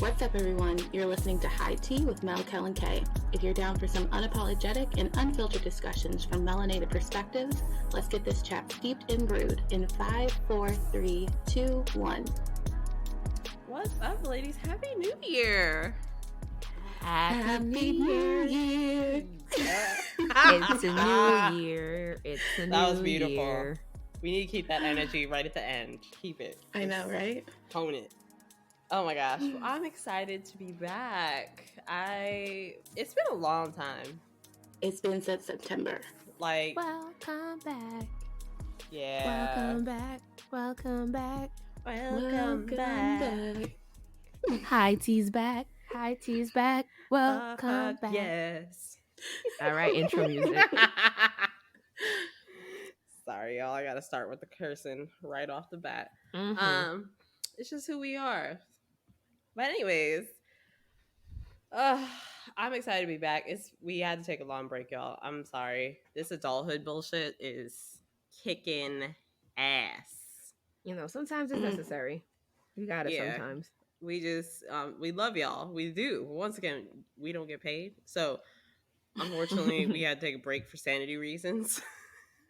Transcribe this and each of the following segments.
What's up, everyone? You're listening to High Tea with Mel, Kel, and Kay. If you're down for some unapologetic and unfiltered discussions from melanated perspectives, let's get this chat steeped and brewed in 5, 4, 3, 2, 1. What's up, ladies? Happy New Year! Happy New Year! It's a new year. It's a new year. That was beautiful. Year. We need to keep that energy right at the end. Keep it. I know, right? Tone it. Oh my gosh. Well, I'm excited to be back. It's been a long time. It's been since September. Like, welcome back. Yeah. Welcome back. Welcome back. Welcome back. High Tea's back. High Tea's back. Welcome back. Yes. All right, intro music. Sorry, y'all. I gotta start with the cursing right off the bat. Mm-hmm. It's just who we are. But anyways, I'm excited to be back. We had to take a long break, y'all. I'm sorry. This adulthood bullshit is kicking ass. You know, sometimes it's necessary. You got it sometimes. We just, we love y'all. We do. Once again, we don't get paid. So, unfortunately, we had to take a break for sanity reasons.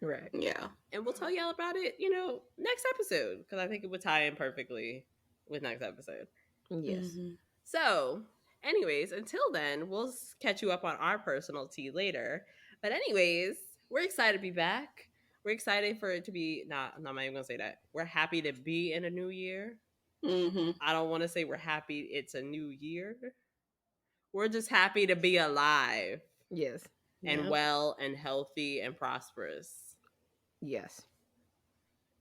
Right. Yeah. And we'll tell y'all about it, next episode. Because I think it would tie in perfectly with next episode. Yes. Mm-hmm. So, anyways, until then, we'll catch you up on our personal tea later. But anyways, we're excited to be back. We're excited for it to be, I'm not even going to say that. We're happy to be in a new year. Mm-hmm. I don't want to say we're happy it's a new year. We're just happy to be alive. Yes. And well and healthy and prosperous. Yes.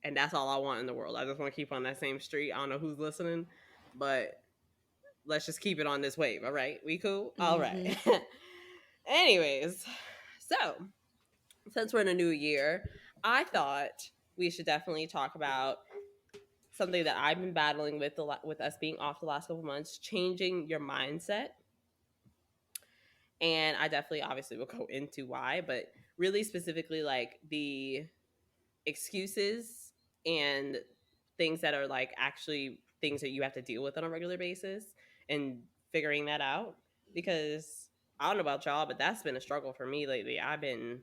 And that's all I want in the world. I just want to keep on that same street. I don't know who's listening, but let's just keep it on this wave. All right. We cool? Mm-hmm. All right. Anyways, so since we're in a new year, I thought we should definitely talk about something that I've been battling with us being off the last couple months, changing your mindset. And I definitely obviously will go into why, but really specifically like the excuses and things that are like actually things that you have to deal with on a regular basis and figuring that out. Because I don't know about y'all, but that's been a struggle for me lately. I've been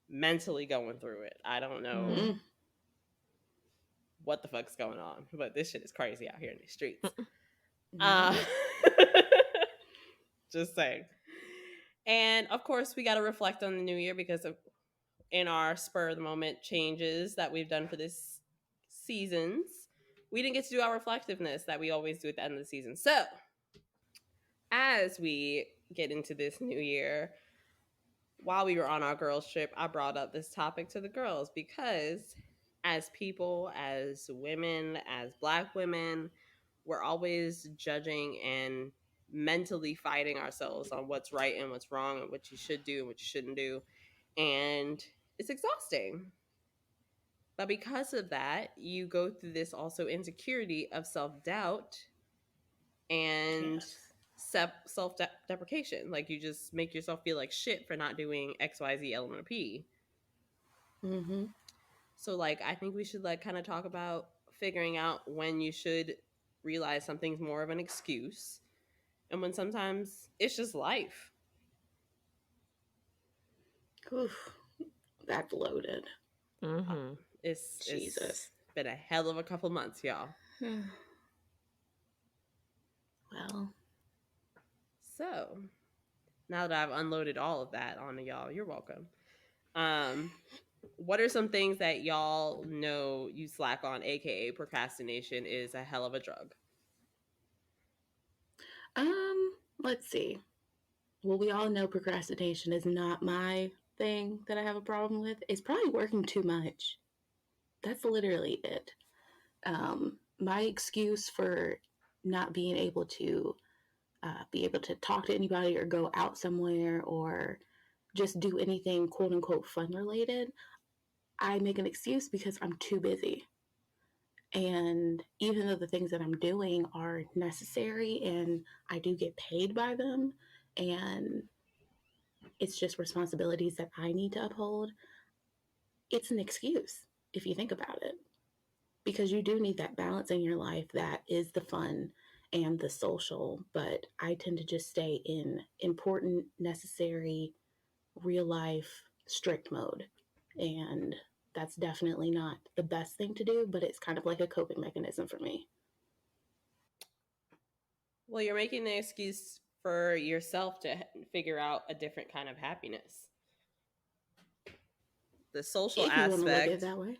mentally going through it. I don't know what the fuck's going on, but this shit is crazy out here in the streets. Just saying. And of course, we got to reflect on the new year because of in our spur of the moment changes that we've done for this seasons, we didn't get to do our reflectiveness that we always do at the end of the season. So, as we get into this new year, while we were on our girls trip, I brought up this topic to the girls because as people, as women, as Black women, we're always judging and mentally fighting ourselves on what's right and what's wrong and what you should do and what you shouldn't do. And it's exhausting. But because of that, you go through this also insecurity of self-doubt and self-deprecation. Like you just make yourself feel like shit for not doing XYZ element of P. Mm-hmm. So like, I think we should like kind of talk about figuring out when you should realize something's more of an excuse and when sometimes it's just life. Oof, that's loaded. Mm-hmm. It's been a hell of a couple months, y'all. Well, so now that I've unloaded all of that on y'all, you're welcome. What are some things that y'all know you slack on, aka procrastination is a hell of a drug? Let's see. Well, we all know procrastination is not my thing that I have a problem with. It's probably working too much. That's literally it. My excuse for not being able to talk to anybody or go out somewhere or just do anything quote unquote fun related, I make an excuse because I'm too busy. And even though the things that I'm doing are necessary and I do get paid by them and it's just responsibilities that I need to uphold, it's an excuse if you think about it. Because you do need that balance in your life that is the fun and the social, but I tend to just stay in important, necessary, real life, strict mode. And that's definitely not the best thing to do, but it's kind of like a coping mechanism for me. Well, you're making the excuse for yourself to figure out a different kind of happiness. The social If you want to look at it aspect. that way.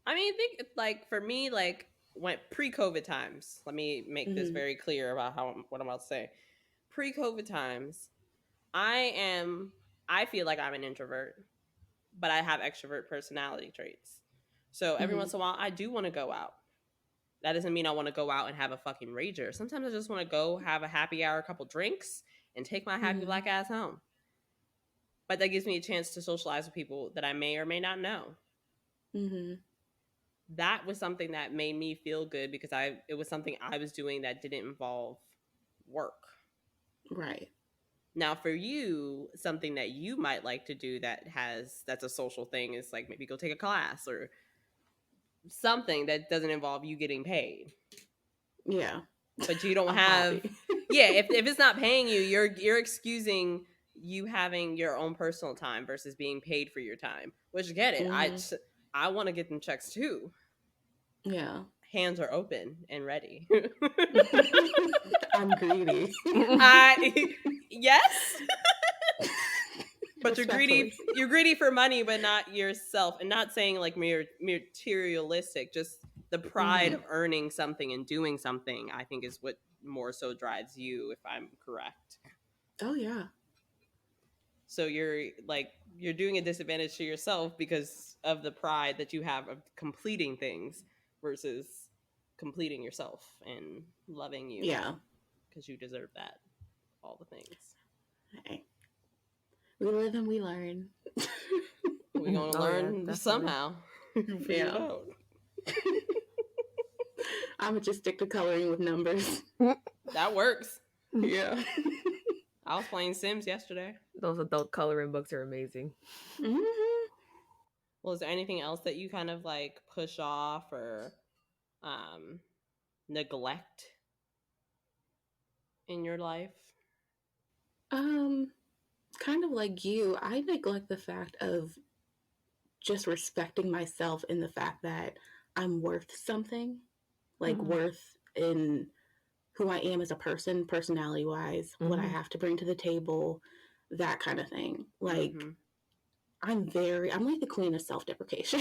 I mean, I think like for me, like went pre-COVID times. Let me make this very clear about what I'm about to say. Pre-COVID times, I feel like I'm an introvert, but I have extrovert personality traits. So every once in a while, I do want to go out. That doesn't mean I want to go out and have a fucking rager. Sometimes I just want to go have a happy hour, a couple drinks, and take my happy black ass home. But that gives me a chance to socialize with people that I may or may not know. That was something that made me feel good because it was something I was doing that didn't involve work. Right. Now for you, something that you might like to do that's a social thing is like maybe go take a class or something that doesn't involve you getting paid. Yeah. But you don't have yeah, if it's not paying you, you're excusing you having your own personal time versus being paid for your time. Which get it. I want to get them checks too. Yeah. Hands are open and ready. I'm greedy. Yes. But you're greedy for money, but not yourself. And not saying like materialistic, just the pride of earning something and doing something, I think is what more so drives you, if I'm correct. Oh yeah. So you're doing a disadvantage to yourself because of the pride that you have of completing things versus completing yourself and loving you. Yeah. Because you deserve that. All the things. Hey. We live and we learn. We're going to learn somehow. Figure it out. I'm going to just stick to coloring with numbers. That works. Yeah. I was playing Sims yesterday. Those adult coloring books are amazing. Well, is there anything else that you kind of like push off or neglect in your life? Kind of like you, I neglect the fact of just respecting myself in the fact that I'm worth something, like worth in who I am as a person, personality wise, what I have to bring to the table, that kind of thing. Like, I'm like the queen of self-deprecation.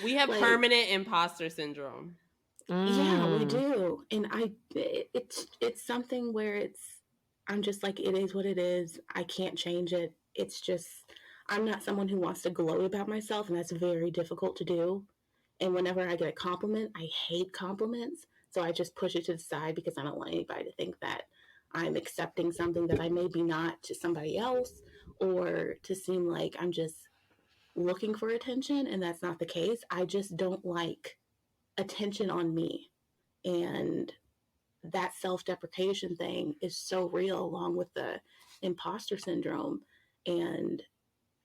We have like, permanent imposter syndrome. Yeah, we do. And it's something where I'm just like, it is what it is. I can't change it. It's just, I'm not someone who wants to gloat about myself, and that's very difficult to do. And whenever I get a compliment, I hate compliments. So I just push it to the side because I don't want anybody to think that I'm accepting something that I maybe not to somebody else, or to seem like I'm just looking for attention. And that's not the case. I just don't like attention on me. And that self-deprecation thing is so real, along with the imposter syndrome. And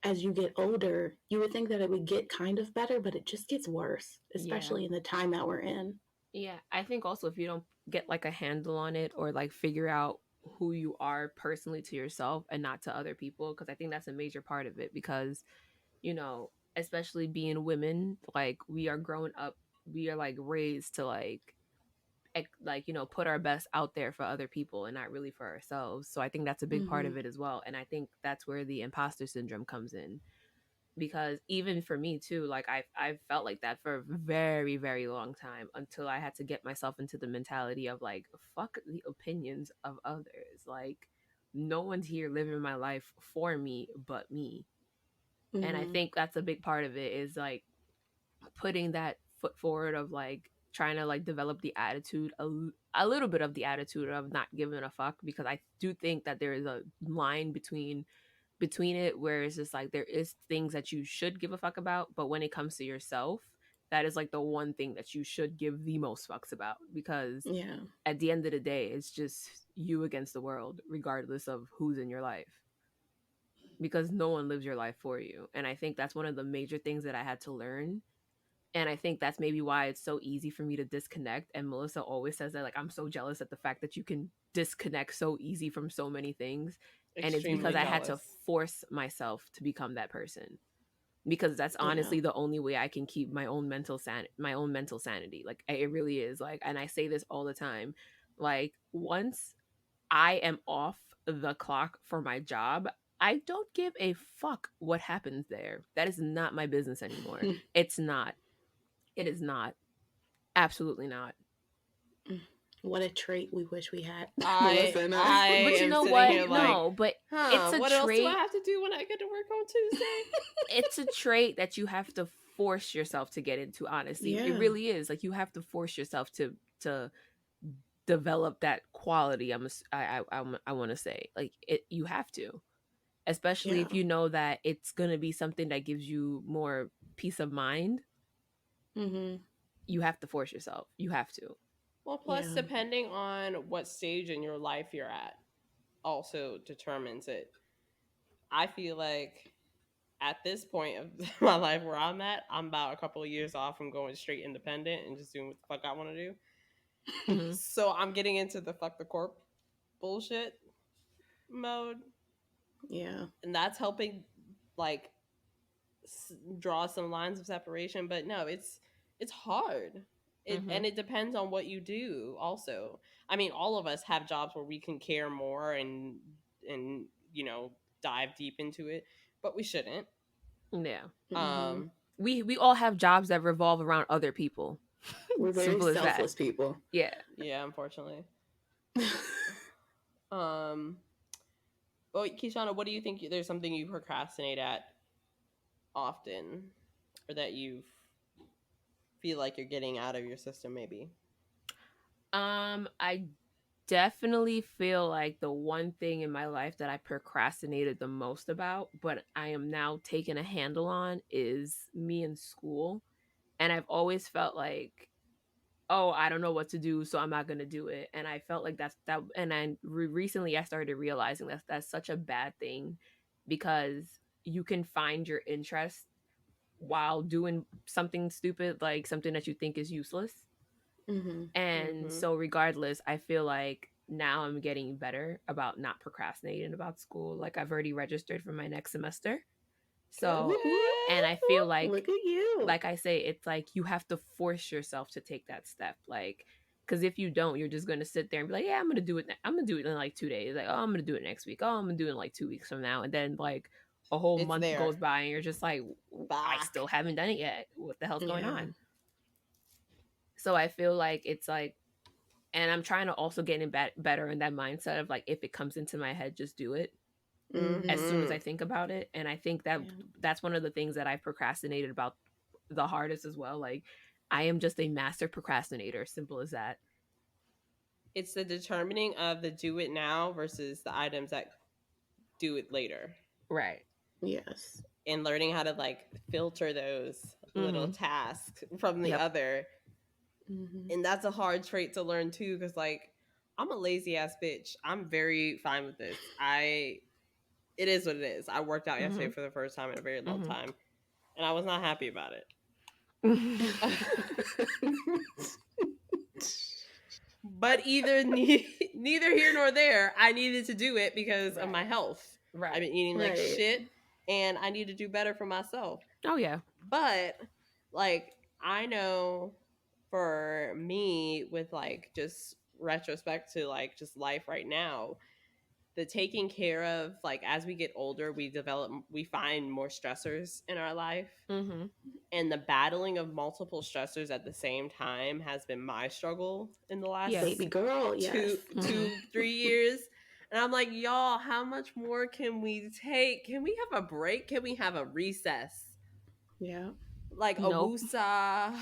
as you get older, you would think that it would get kind of better, but it just gets worse, especially in the time that we're in. Yeah, I think also if you don't get like a handle on it, or like figure out who you are personally to yourself and not to other people, because I think that's a major part of it. Because, you know, especially being women, like we are growing up, we are like raised to like, you know, put our best out there for other people and not really for ourselves. So I think that's a big part of it as well. And I think that's where the imposter syndrome comes in, because even for me too, like I've felt like that for a very, very long time, until I had to get myself into the mentality of like, fuck the opinions of others. Like, no one's here living my life for me but me. And I think that's a big part of it, is like putting that foot forward of like trying to like develop the attitude, a little bit of the attitude of not giving a fuck, because I do think that there is a line between it where it's just like there is things that you should give a fuck about, but when it comes to yourself, that is like the one thing that you should give the most fucks about, because at the end of the day, it's just you against the world, regardless of who's in your life, because no one lives your life for you. And I think that's one of the major things that I had to learn, And I think that's maybe why it's so easy for me to disconnect. And Melissa always says that, like, I'm so jealous at the fact that you can disconnect so easy from so many things. And it's because Extremely I had to jealous. force myself to become that person, because that's honestly the only way I can keep my own mental sanity. Like, it really is. Like, and I say this all the time, like, once I am off the clock for my job, I don't give a fuck what happens there. That is not my business anymore. It's not. It is not. Absolutely not. What a trait we wish we had, I Melissa and I. I But you am know sitting what? here like, No, but it's a what else do I trait. have to do when I get to work on Tuesday? It's a trait that you have to force yourself to get into, honestly. It Yeah. really is. Like, you have to force yourself to develop that quality. I want to say, like, you have to, especially if Yeah. you know that it's going to be something that gives you more peace of mind. Mm-hmm. You have to force yourself. You have to. Well, plus Yeah. depending on what stage in your life you're at also determines it. I feel like at this point of my life where I'm at, I'm about a couple of years off from going straight independent and just doing what the fuck I want to do. Mhm. So I'm getting into the fuck the corp bullshit mode, Yeah. and that's helping like draw some lines of separation. But no, it's hard. Mhm. And it depends on what you do. Also, I mean, all of us have jobs where we can care more and dive deep into it, but we shouldn't. Yeah. Mm-hmm. We all have jobs that revolve around other people. We're very Simple as that. selfless people. Yeah. Yeah, unfortunately. Um, well, Kishana, what do you think? There's something you procrastinate at often, or that you feel like you're getting out of your system, maybe? I definitely feel like the one thing in my life that I procrastinated the most about, but I am now taking a handle on, is me in school. And I've always felt like, oh, I don't know what to do, so I'm not gonna do it. And I felt like that's that. And then recently, I started realizing that's such a bad thing, because you can find your interest while doing something stupid, like something that you think is useless. Mm-hmm. And Mm-hmm. so, regardless, I feel like now I'm getting better about not procrastinating about school. Like, I've already registered for my next semester. So, and I feel Look at you. like I say, it's like you have to force yourself to take that step. Like, because if you don't, you're just going to sit there and be like, yeah, I'm going to do it. I'm going to do it in like 2 days. Like, oh, I'm going to do it next week. Oh, I'm going to do it in like 2 weeks from now. And then, like, a whole It's month there. goes by and you're just like, I Back. still haven't done it yet. What the hell's going Yeah. on? So I feel like it's like, and I'm trying to also get in better in that mindset of like, if it comes into my head, just do it as soon as Mm-hmm. I think about it. And I think that that's one of the things that I procrastinated about the hardest as well. Like, I am just a master procrastinator. Simple as that. It's the determining of the do it now versus the items that do it later, Right. Yes. and learning how to like filter those little Mm-hmm. tasks from the Yep. other. Mm-hmm. And that's a hard trait to learn too, because like I'm a lazy ass bitch. I'm very fine with this. It is what it is. I worked out yesterday for the first time in a very long time, and I was not happy about it. But neither here nor there. I needed to do it because of my health. Right. I've been eating like shit, and I need to do better for myself. Oh yeah. But like I know for me, with like just retrospect to like just life right now, the taking care of, like, as we get older, we find more stressors in our life. Mm-hmm. And the battling of multiple stressors at the same time has been my struggle in the last Baby girl, yes. 3 years. And I'm like, y'all, how much more can we take? Can we have a break? Can we have a recess? Yeah. Like a Nope. woosah,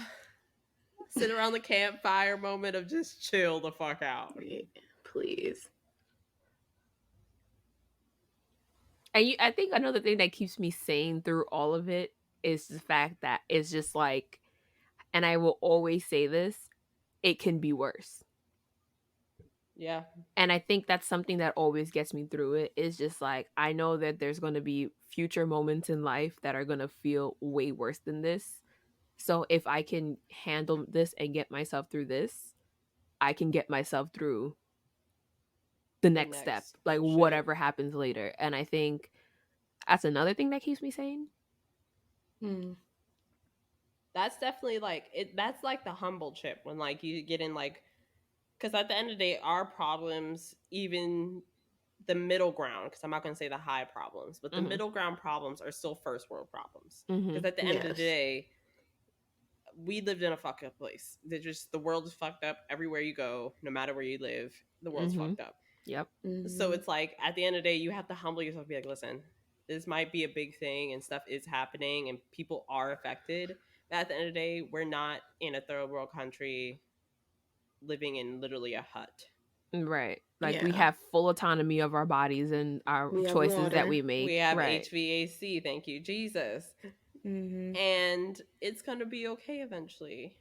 sit around the campfire moment of just chill the fuck out. Please. And I think another thing that keeps me sane through all of it is the fact that it's just like, and I will always say this, it can be worse. Yeah. And I think that's something that always gets me through it, is just like, I know that there's going to be future moments in life that are going to feel way worse than this. So if I can handle this and get myself through this, I can get myself through the next step, like bullshit. whatever happens later. And I think that's another thing that keeps me sane. That's definitely like it. That's like the humble chip when like you get in like, because at the end of the day, our problems, even the middle ground, because I'm not going to say the high problems, but the middle ground problems are still first world problems. Because at the end of the day, we lived in a fucked up place. The world is fucked up everywhere you go, no matter where you live. The world's fucked up. Yep. So it's like at the end of the day, you have to humble yourself, and be like, listen, this might be a big thing, and stuff is happening, and people are affected. But at the end of the day, we're not in a third world country living in literally a hut. Right. Like we have full autonomy of our bodies and our choices that we make. We have HVAC, thank you, Jesus. And it's going to be okay eventually.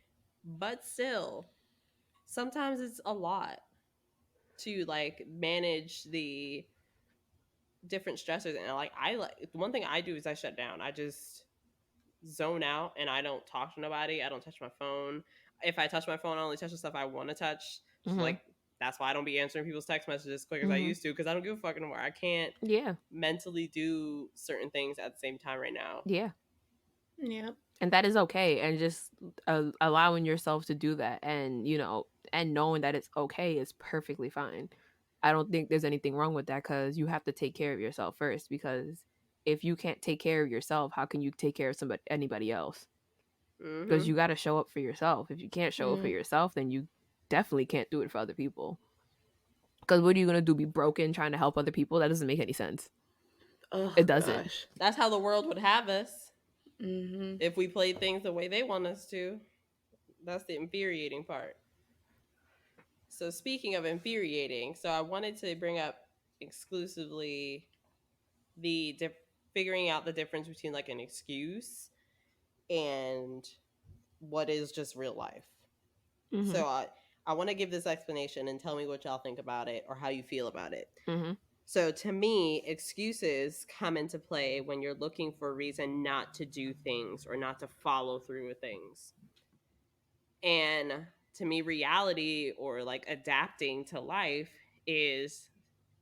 But still, sometimes it's a lot to like manage the different stressors. And like one thing I do is I shut down. I just zone out and I don't talk to nobody. I don't touch my phone. If I touch my phone, I only touch the stuff I want to touch. So like that's why I don't be answering people's text messages as quick as I used to, because I don't give a fuck anymore. I can't mentally do certain things at the same time right now. Yeah. And that is okay. And just allowing yourself to do that, and and knowing that it's okay is perfectly fine. I don't think there's anything wrong with that, because you have to take care of yourself first. Because if you can't take care of yourself, how can you take care of anybody else? Because you got to show up for yourself. If you can't show up for yourself, then you definitely can't do it for other people. Because what are you going to do? Be broken trying to help other people? That doesn't make any sense. It doesn't. Gosh. That's how the world would have us. If we played things the way they want us to. That's the infuriating part. So speaking of infuriating, so I wanted to bring up exclusively the figuring out the difference between like an excuse and what is just real life. So I want to give this explanation and tell me what y'all think about it or how you feel about it. So to me, excuses come into play when you're looking for a reason not to do things or not to follow through with things. And to me, reality or like adapting to life is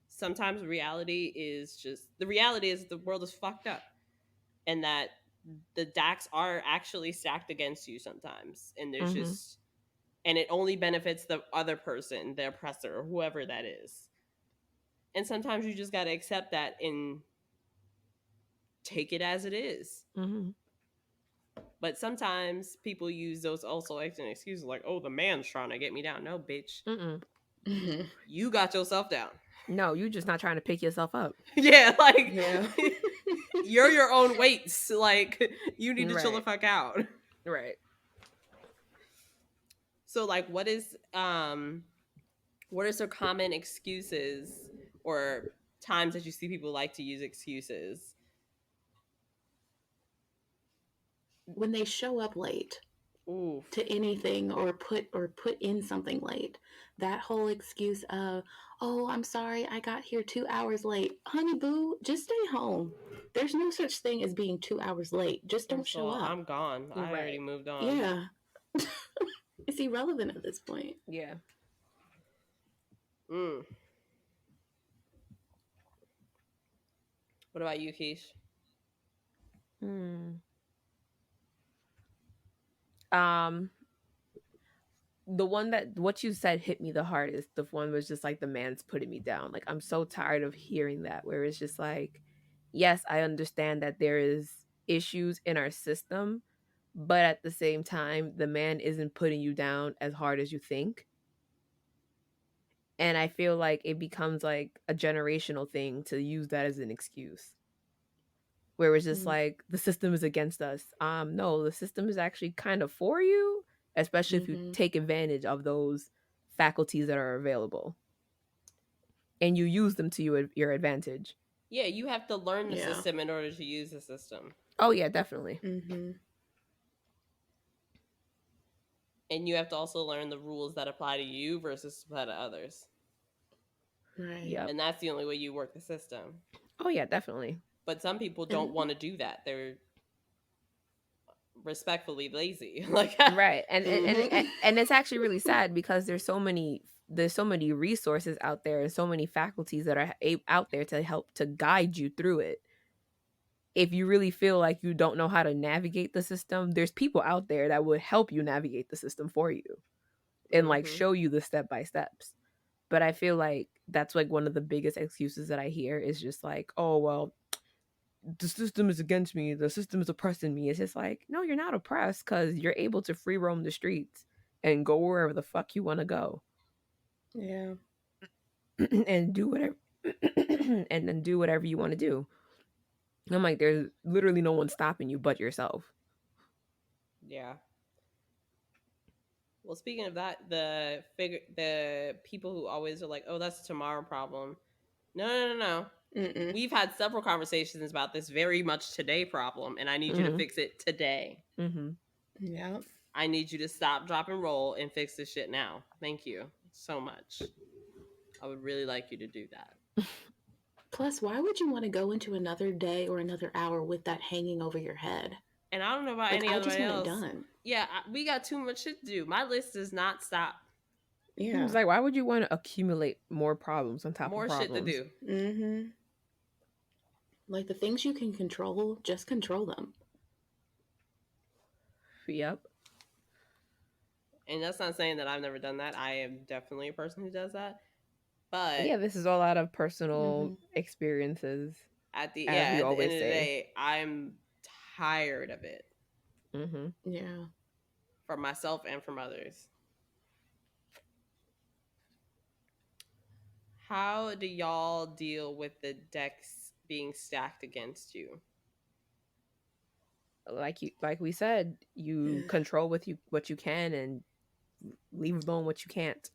sometimes the reality is the world is fucked up and that the decks are actually stacked against you sometimes. And there's just, and it only benefits the other person, the oppressor, or whoever that is. And sometimes you just got to accept that and take it as it is. But sometimes people use those also as an excuse, like, oh, the man's trying to get me down. No, bitch. You got yourself down. No, you just not trying to pick yourself up. Yeah, like, you're your own weights. Like, you need to chill the fuck out. Right. So, like, what are some common excuses or times that you see people like to use excuses? When they show up late to anything or put in something late, that whole excuse of, oh, I'm sorry, I got here 2 hours late. Honey boo, just stay home. There's no such thing as being 2 hours late. Just don't show up. I'm gone. I already moved on. Yeah. It's irrelevant at this point. Yeah. What about you, Keish? The one that what you said hit me the hardest. The one was just like, the man's putting me down. Like, I'm so tired of hearing that, where it's just like, yes, I understand that there is issues in our system, but at the same time, the man isn't putting you down as hard as you think. And I feel like it becomes like a generational thing to use that as an excuse, where it's just like, the system is against us. No, the system is actually kind of for you, especially if you take advantage of those faculties that are available and you use them to your advantage. Yeah, you have to learn the system in order to use the system. Oh yeah, definitely. And you have to also learn the rules that apply to you versus apply to others. Right. Yep. And that's the only way you work the system. Oh yeah, definitely. But some people don't want to do that. They're respectfully lazy. Like, Right. And it's actually really sad because there's so many resources out there and so many faculties that are out there to help to guide you through it. If you really feel like you don't know how to navigate the system, there's people out there that would help you navigate the system for you and like show you the step by steps. But I feel like that's like one of the biggest excuses that I hear is just like, oh, well, the system is against me. The system is oppressing me. It's just like, no, you're not oppressed because you're able to free roam the streets and go wherever the fuck you want to go. Yeah. And do whatever, and then do whatever you want to do. I'm like, there's literally no one stopping you but yourself. Yeah. Well, speaking of that, the people who always are like, "Oh, that's a tomorrow problem." No. Mm-mm. We've had several conversations about this very much today problem, and I need you to fix it today. Yeah. I need you to stop, drop, and roll and fix this shit now. Thank you so much. I would really like you to do that. Plus, why would you want to go into another day or another hour with that hanging over your head? And I don't know about Like, any I other just want else. it done. Yeah, we got too much shit to do. My list does not stop. Yeah. It's like, why would you want to accumulate more problems on top More of problems? shit to do. Mm-hmm. Like, the things you can control, just control them. Yep. And that's not saying that I've never done that. I am definitely a person who does that. But yeah, this is all out of personal experiences. At the as we end of always the say. day, I'm tired of it. Yeah. For myself and from others. How do y'all deal with the decks being stacked against you? Like we said, you control what you can and leave alone what you can't.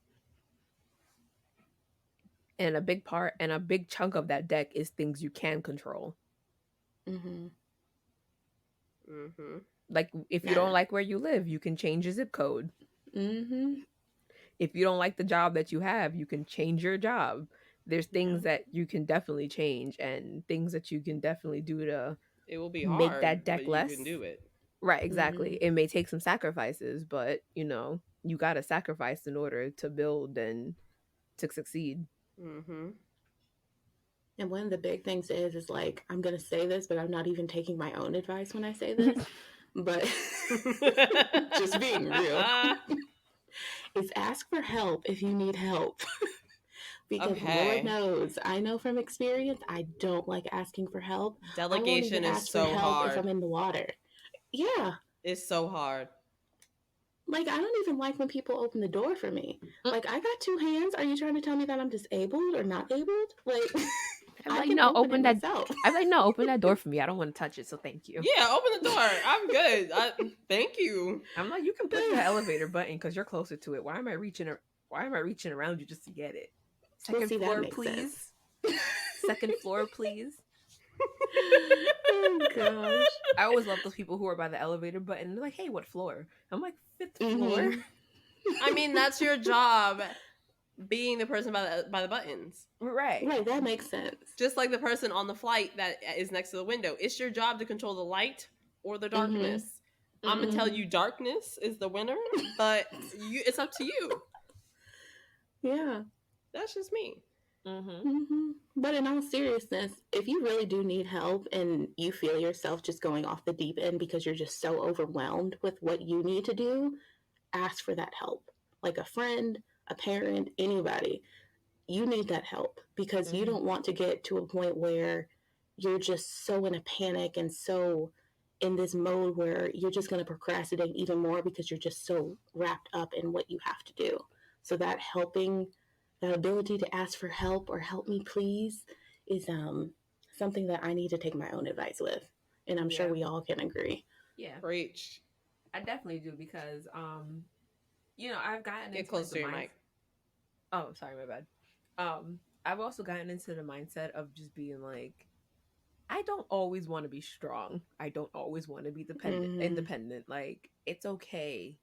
And a big chunk of that deck is things you can control. Like, if you don't like where you live, you can change your zip code. If you don't like the job that you have, you can change your job. There's things that you can definitely change and things that you can definitely do to it will be make hard, that deck but less. You can do it. Right, exactly. It may take some sacrifices, but you know, you got to sacrifice in order to build and to succeed. And one of the big things is like, I'm going to say this, but I'm not even taking my own advice when I say this. But just being real, is ask for help if you need help. Because Lord knows, I know from experience, I don't like asking for help. Delegation is so hard. If I'm in the water. Yeah. It's so hard. Like, I don't even like when people open the door for me. Like, I got two hands. Are you trying to tell me that I'm disabled or not able? Like, I'm like, no, open that. I'm like, no, open that door for me. I don't want to touch it, so thank you. Yeah, open the door. I'm good. Thank you. I'm like, you can push the elevator button because you're closer to it. Why am I reaching around you just to get it? Second floor, please. Second floor, please. Oh gosh. I always love those people who are by the elevator button. They're like, hey, what floor? I'm like, 5th floor. I mean, that's your job, being the person by the buttons. Right. Right, that makes sense. Just like the person on the flight that is next to the window. It's your job to control the light or the darkness. I'm going to tell you darkness is the winner, but it's up to you. Yeah. That's just me. But in all seriousness, if you really do need help and you feel yourself just going off the deep end because you're just so overwhelmed with what you need to do, ask for that help. Like a friend, a parent, anybody. You need that help because you don't want to get to a point where you're just so in a panic and so in this mode where you're just going to procrastinate even more because you're just so wrapped up in what you have to do. So that ability to ask for help or help me please is something that I need to take my own advice with. And I'm sure we all can agree. Yeah. Preach. I definitely do because you know, I've gotten get close to your mic. Oh, sorry, my bad. I've also gotten into the mindset of just being like, I don't always want to be strong. I don't always want to be independent. Like, it's okay.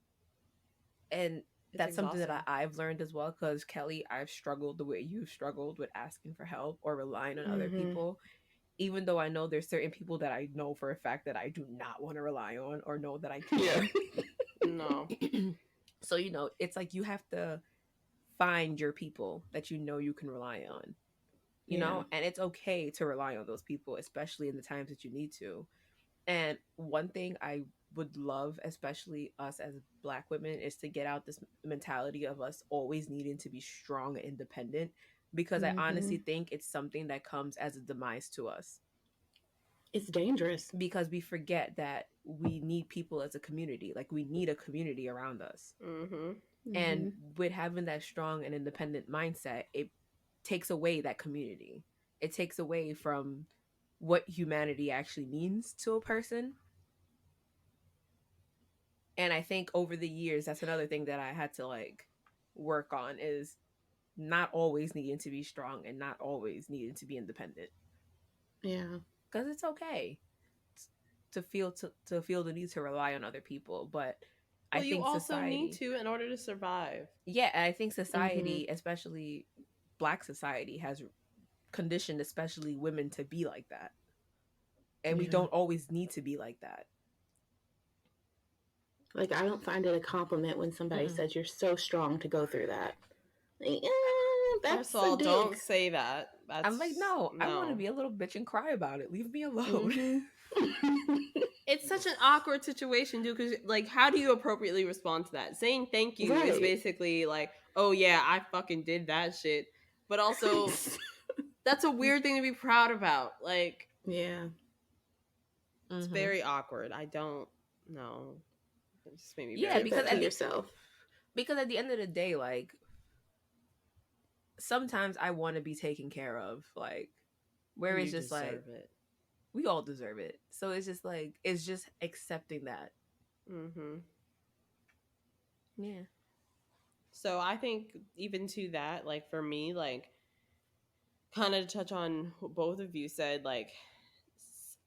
And that's something that I've learned as well, because Kelly, I've struggled the way you've struggled with asking for help or relying on other people. even though I know there's certain people that I know for a fact that I do not want to rely on or know that I can't. No. So, you know, it's like you have to find your people that you know you can rely on, you know, and it's okay to rely on those people, especially in the times that you need to. And one thing I would love, especially us as Black women, is to get out this mentality of us always needing to be strong and independent, because I honestly think it's something that comes as a demise to us. It's dangerous. Because we forget that we need people as a community. Like, we need a community around us. And with having that strong and independent mindset, it takes away that community. It takes away from what humanity actually means to a person. And I think over the years, that's another thing that I had to like work on, is not always needing to be strong and not always needing to be independent. Yeah. Because it's okay to feel the need to rely on other people, but well, I think you also society need to in order to survive. Yeah, and I think society, especially Black society, has conditioned especially women to be like that. And we don't always need to be like that. Like, I don't find it a compliment when somebody says you're so strong to go through that. Like, that's First of all, don't say that. I'm like, no, I want to be a little bitch and cry about it. Leave me alone. It's such an awkward situation, dude, because, like, how do you appropriately respond to that? Saying thank you is basically like, oh, yeah, I fucking did that shit. But also, that's a weird thing to be proud about. Like, yeah. It's very awkward. I don't know. It just made me because at yourself. Because at the end of the day, like, sometimes I want to be taken care of. Like, where it's just like, it. We all deserve it. So it's just like, it's just accepting that. Yeah. So I think even to that, like, for me, like, kind of touch on what both of you said, like,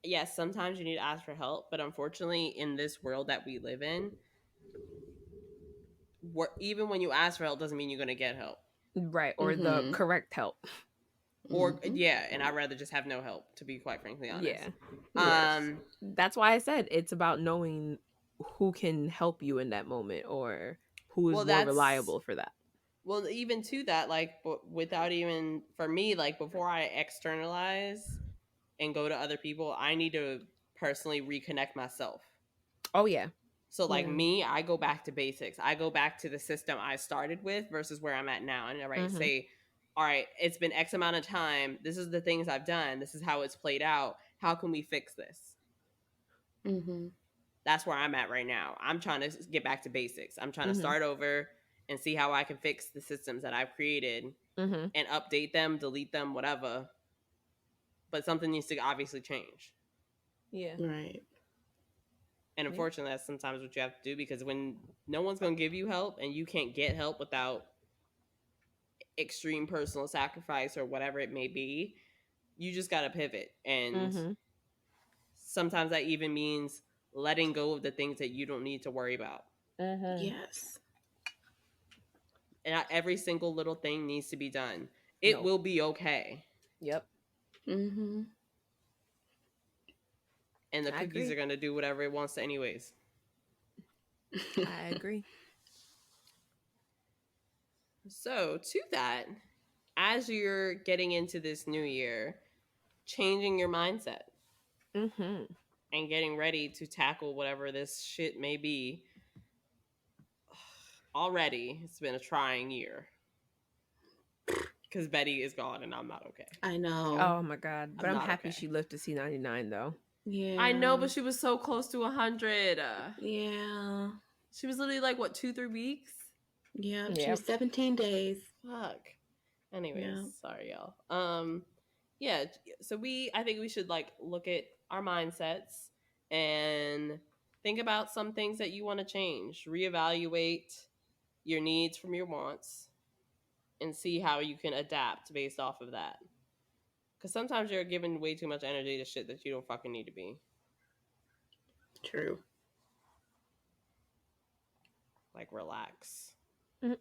yes, sometimes you need to ask for help, but unfortunately in this world that we live in, even when you ask for help doesn't mean you're going to get help. Right. Or the correct help. Or and I'd rather just have no help, to be quite frankly honest. That's why I said it's about knowing who can help you in that moment, or who is more reliable for that. Well, even to that, like, without even, for me, like, before I externalize and go to other people, I need to personally reconnect myself. Oh yeah. So, like, me, I go back to basics. I go back to the system I started with versus where I'm at now. And say, all right, it's been X amount of time. This is the things I've done. This is how it's played out. How can we fix this? That's where I'm at right now. I'm trying to get back to basics. I'm trying to start over and see how I can fix the systems that I've created and update them, delete them, whatever. But something needs to obviously change. Yeah. Right. And unfortunately, that's sometimes what you have to do, because when no one's going to give you help and you can't get help without extreme personal sacrifice or whatever it may be, you just got to pivot. And sometimes that even means letting go of the things that you don't need to worry about. Yes. And not every single little thing needs to be done. It will be okay. Yep. And the cookies are going to do whatever it wants to anyways. I agree. So, to that, as you're getting into this new year, changing your mindset and getting ready to tackle whatever this shit may be, already it's been a trying year. Because Betty is gone and I'm not okay. I know. Oh my God. But I'm happy she lived to see 99 though. Yeah. I know, but she was so close to 100. Yeah. She was literally like, what, 2-3 weeks? Yeah. She was 17 days. Fuck. Anyways, sorry y'all. Yeah, so I think we should like look at our mindsets and think about some things that you want to change. Reevaluate your needs from your wants and see how you can adapt based off of that. Because sometimes you're giving way too much energy to shit that you don't fucking need to be. True. Like, relax. I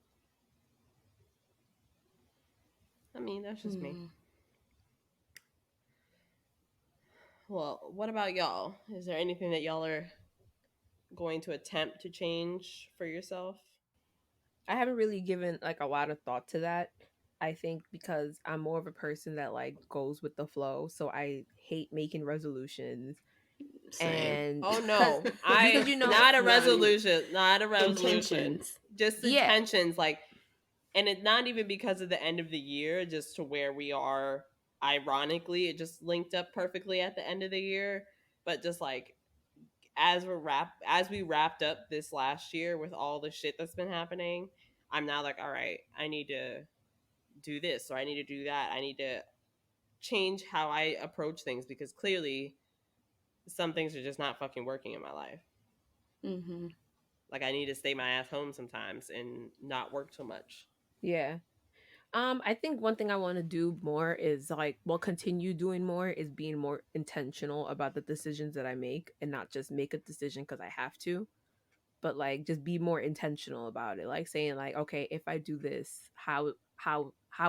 mean, that's just me. Well, what about y'all? Is there anything that y'all are going to attempt to change for yourself? I haven't really given like a lot of thought to that. I think because I'm more of a person that like goes with the flow, so I hate making resolutions. Same. And Oh because no, because I you know, not a None. resolution, not a resolution. Intentions. Just yeah, intentions, like, and it's not even because of the end of the year, just to where we are. Ironically, it just linked up perfectly at the end of the year, but just like as we wrapped up this last year with all the shit that's been happening, I'm now like, all right, I need to do this or I need to do that. I need to change how I approach things because clearly some things are just not fucking working in my life. Mm-hmm. Like I need to stay my ass home sometimes and not work so much. yeah. I think one thing I want to do more is like, well, continue doing more is being more intentional about the decisions that I make and not just make a decision because I have to, but like just be more intentional about it. Like saying like, okay, if I do this, how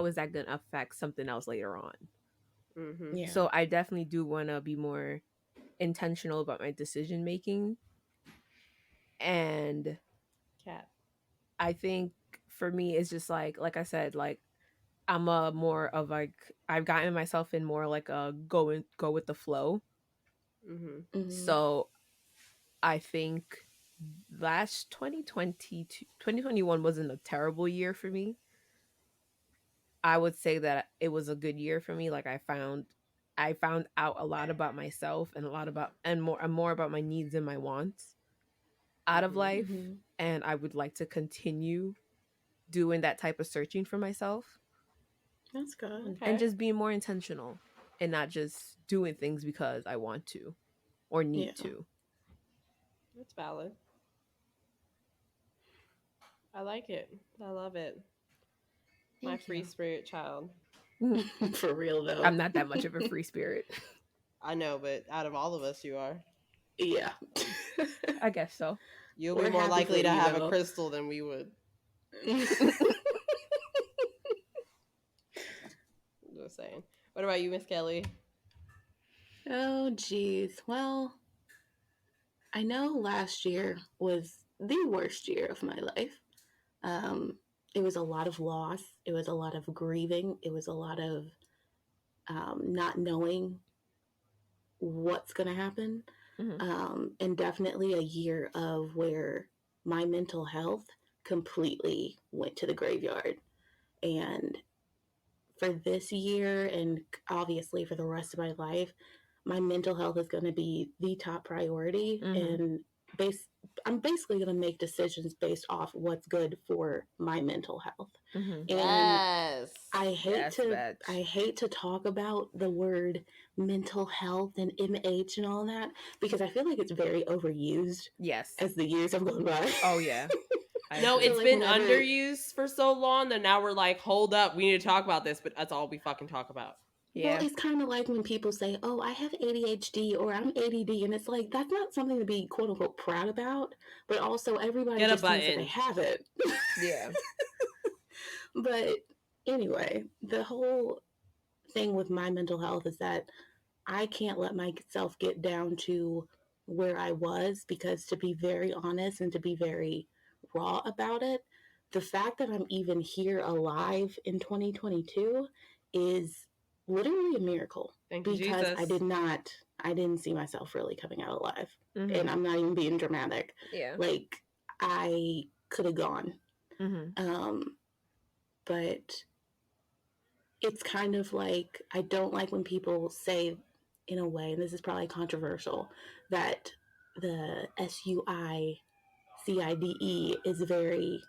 is that going to affect something else later on? Mm-hmm. Yeah. So I definitely do want to be more intentional about my decision making. And Cat. I think for me, it's just like I said, like I'm a more of like I've gotten myself in more like a go with the flow. Mm-hmm. Mm-hmm. So I think last 2021 wasn't a terrible year for me. I would say that it was a good year for me. Like I found out a lot about myself and a lot about and more about my needs and my wants out of Mm-hmm. life, Mm-hmm. and I would like to continue doing that type of searching for myself That's good. and Okay. just being more intentional and not just doing things because I want to or Yeah. need to. That's valid. I like it. I love it. My Thank free you. spirit child. For real though. I'm not that much of a free spirit. I know, but out of all of us, you are. Yeah. I guess so. You'll be We're more happy for likely to you have a though. crystal than we would. Just saying. What about you, Miss Kelly? Oh geez. Well, I know last year was the worst year of my life. Um, it was a lot of loss. It was a lot of grieving. It was a lot of not knowing what's going to happen. Hmm. And definitely a year of where my mental health completely went to the graveyard. And for this year, and obviously for the rest of my life, my mental health is going to be the top priority. Hmm. And base, I'm basically going to make decisions based off what's good for my mental health. Hmm. And Yes. Yes, bitch. I hate to talk about the word mental health and MH and all that because I feel like it's very overused Yes. as the years have gone by. Oh yeah. I No, agree. it's Like been whenever underused for so long that now we're like, hold up, we need to talk about this, but that's all we fucking talk about. Well, Yeah. it's kind of like when people say, "Oh, I have ADHD" or "I'm ADD," and it's like that's not something to be quote unquote proud about, but also everybody Get a just thinks that they button. have it. Yeah. But anyway, the whole thing with my mental health is that I can't let myself get down to where I was because, to be very honest and to be very raw about it, the fact that I'm even here alive in 2022 is literally a miracle Thank you, because Jesus. I didn't see myself really coming out alive. Hmm. And I'm not even being dramatic. Yeah. Like, I could have gone. Hmm. Um, but it's kind of like I don't like when people say, in a way, and this is probably controversial, that the SUICIDE is very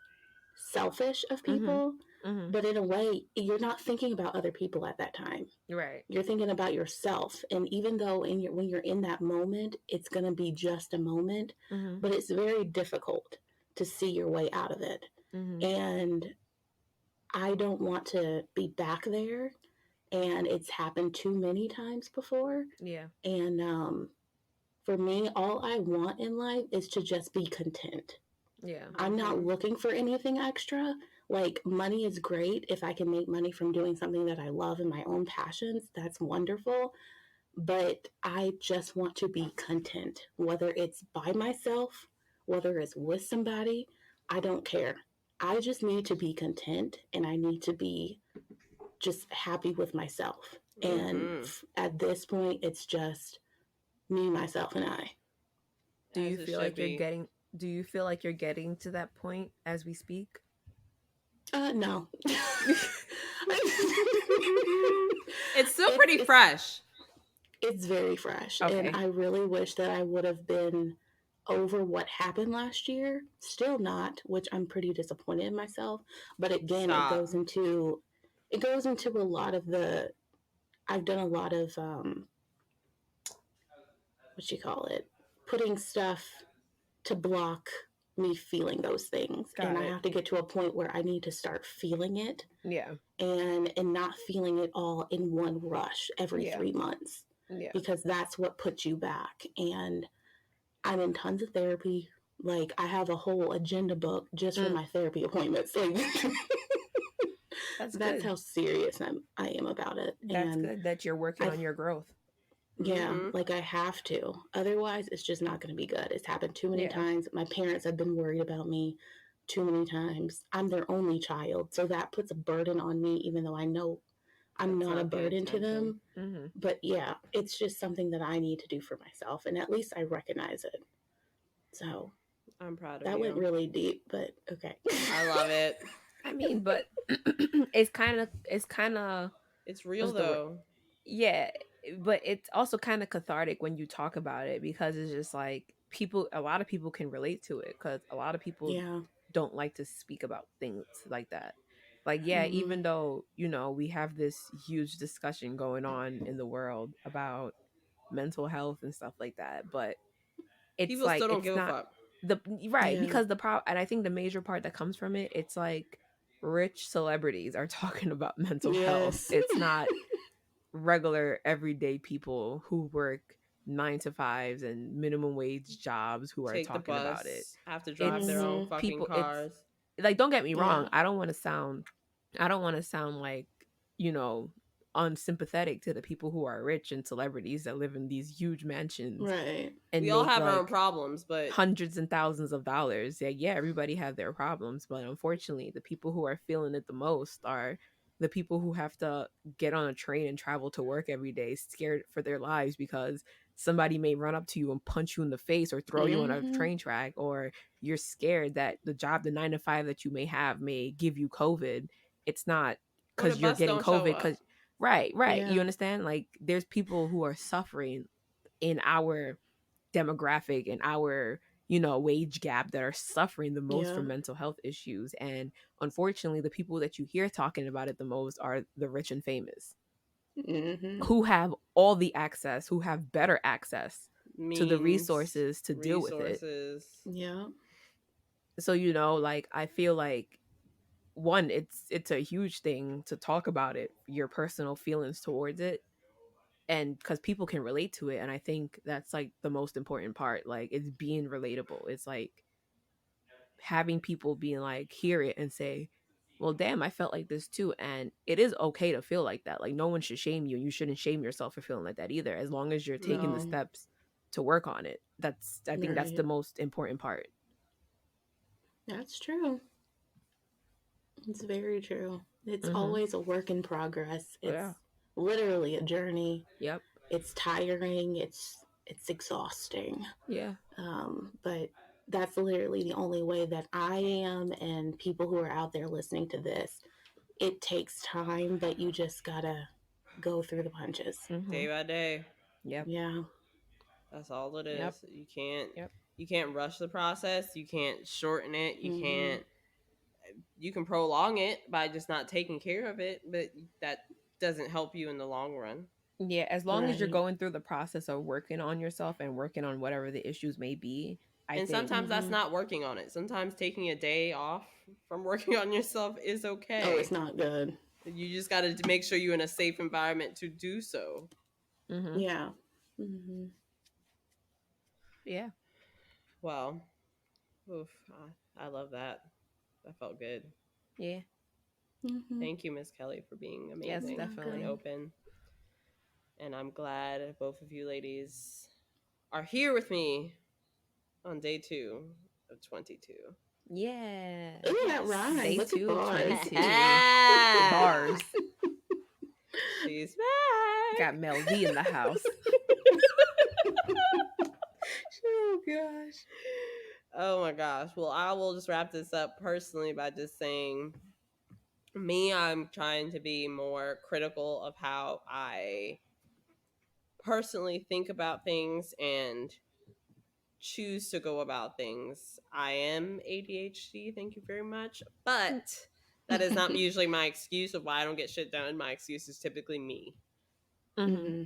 selfish of Hmm. people. Hmm. But in a way, you're not thinking about other people at that time. Right. You're thinking about yourself. And even though when you're in that moment, it's going to be just a moment, Hmm. but it's very difficult to see your way out of it. Hmm. And I don't want to be back there, and it's happened too many times before. Yeah. And for me, all I want in life is to just be content. Yeah. I'm not Mhm. looking for anything extra. Like, money is great. If I can make money from doing something that I love and my own passions, that's wonderful. but I just want to be content, whether it's by myself, whether it's with somebody. I don't care. I just need to be content, and I need to be just happy with myself. And Mm-hmm. at this point, it's just me, myself, and I. Do As you it feel should like you're be. getting do you feel like you're getting to that point as we speak? No. It's still it's, pretty it's fresh. it's very fresh, and Okay. I really wish that I would have been over what happened last year. Still not, which I'm pretty disappointed in myself. But again, Stop. it goes into a lot of the. I've done a lot of what you call it, putting stuff to block me feeling those things, and Got I it. have to get to a point where I need to start feeling it, Yeah. and not feeling it all in one rush every Yeah. 3 months, Yeah. because that's what puts you back. And I'm in tons of therapy. Like, I have a whole agenda book just for my therapy appointments. Like, That's that's good. how serious I am about it. That's And good that you're working I, on your growth. yeah, Mm-hmm. like I have to. Otherwise, it's just not going to be good. It's happened too many Yeah. times. My parents have been worried about me too many times. I'm their only child. So that puts a burden on me, even though I know I'm That's not a not the burden to intention. them. Mm-hmm. But yeah, it's just something that I need to do for myself. And at least I recognize it. So I'm proud of that went you. really deep, but okay. I love it. I mean, but it's kind of It's real what's the word? though. Yeah, but it's also kind of cathartic when you talk about it because it's just like a lot of people can relate to it because a lot of people Yeah. don't like to speak about things like that. Like, yeah, Mm-hmm. even though, we have this huge discussion going on in the world about mental health and stuff like that, but it's People like still don't it's give a not fuck. the right Yeah. because the problem, and I think the major part that comes from it, it's like rich celebrities are talking about mental health. Yes. It's not regular everyday people who work 9 to 5s and minimum wage jobs who are Take the talking about it. bus, have to drive their It's own Mm-hmm. fucking people, it's cars. like, don't get me wrong, Yeah. I don't want to sound like, you know, unsympathetic to the people who are rich and celebrities that live in these huge mansions Right. and We all make have our own like problems, but hundreds and thousands of dollars. Yeah, yeah, everybody have their problems, but unfortunately, the people who are feeling it the most are the people who have to get on a train and travel to work every day, scared for their lives because somebody may run up to you and punch you in the face or throw you on a Mm-hmm. train track, or you're scared that the 9 to 5 that you may have may give you COVID. It's not or the because you're bus getting don't show COVID, up. because right, you Yeah. understand? Like, there's people who are suffering in our demographic and our wage gap that are suffering the most Yeah. from mental health issues, and unfortunately the people that you hear talking about it the most are the rich and famous Mm-hmm. who have all the access, who have better access to the Means, resources to deal with it. resources. Yeah. So, like, I feel like, one, it's a huge thing to talk about it, your personal feelings towards it, and because people can relate to it, and I think that's like the most important part. Like, it's being relatable. It's like having people being like, hear it and say, well, damn, I felt like this too. And it is okay to feel like that. Like, no one should shame you. You shouldn't shame yourself for feeling like that either, as long as you're taking the No. steps to work on it. I think that's the Right. most important part. That's true. It's very true. It's Mm-hmm. always a work in progress. It's Yeah. literally a journey. Yep. It's tiring. It's exhausting. Yeah. But that's literally the only way that I am, and people who are out there listening to this. It takes time, but you just gotta go through the punches. Mm-hmm. Day by day. Yep. Yeah. That's all it Yep. is. Yep. You can't rush the process. You can't shorten it. Mm-hmm. You can prolong it by just not taking care of it, but that doesn't help you in the long run. Yeah. As long as you're Right. going through the process of working on yourself and working on whatever the issues may be, I And think. sometimes that's Mm-hmm. not working on it. Sometimes taking a day off from working on yourself is Oh, it's okay. not good. You just got to make sure you're in a safe environment to do so. Mm-hmm. Yeah. Mm-hmm. Yeah. Well, oof, I love that. That felt good. Yeah. Mm-hmm. Thank you, Miss Kelly, for being Yes, amazing You're and definitely. welcome. open. And I'm glad both of you ladies are here with me on day 2 of 22. Yeah. Ooh, that Yes. rhyme. Day Look at 2 of bars. 22. Bars. She's back. Got Mel V in the house. Oh gosh. Oh my gosh. Well, I will just wrap this up personally by just saying, I'm trying to be more critical of how I personally think about things and choose to go about things. I am ADHD, thank you very much, but that is not usually my excuse of why I don't get shit done. My excuse is typically me. Mm-hmm.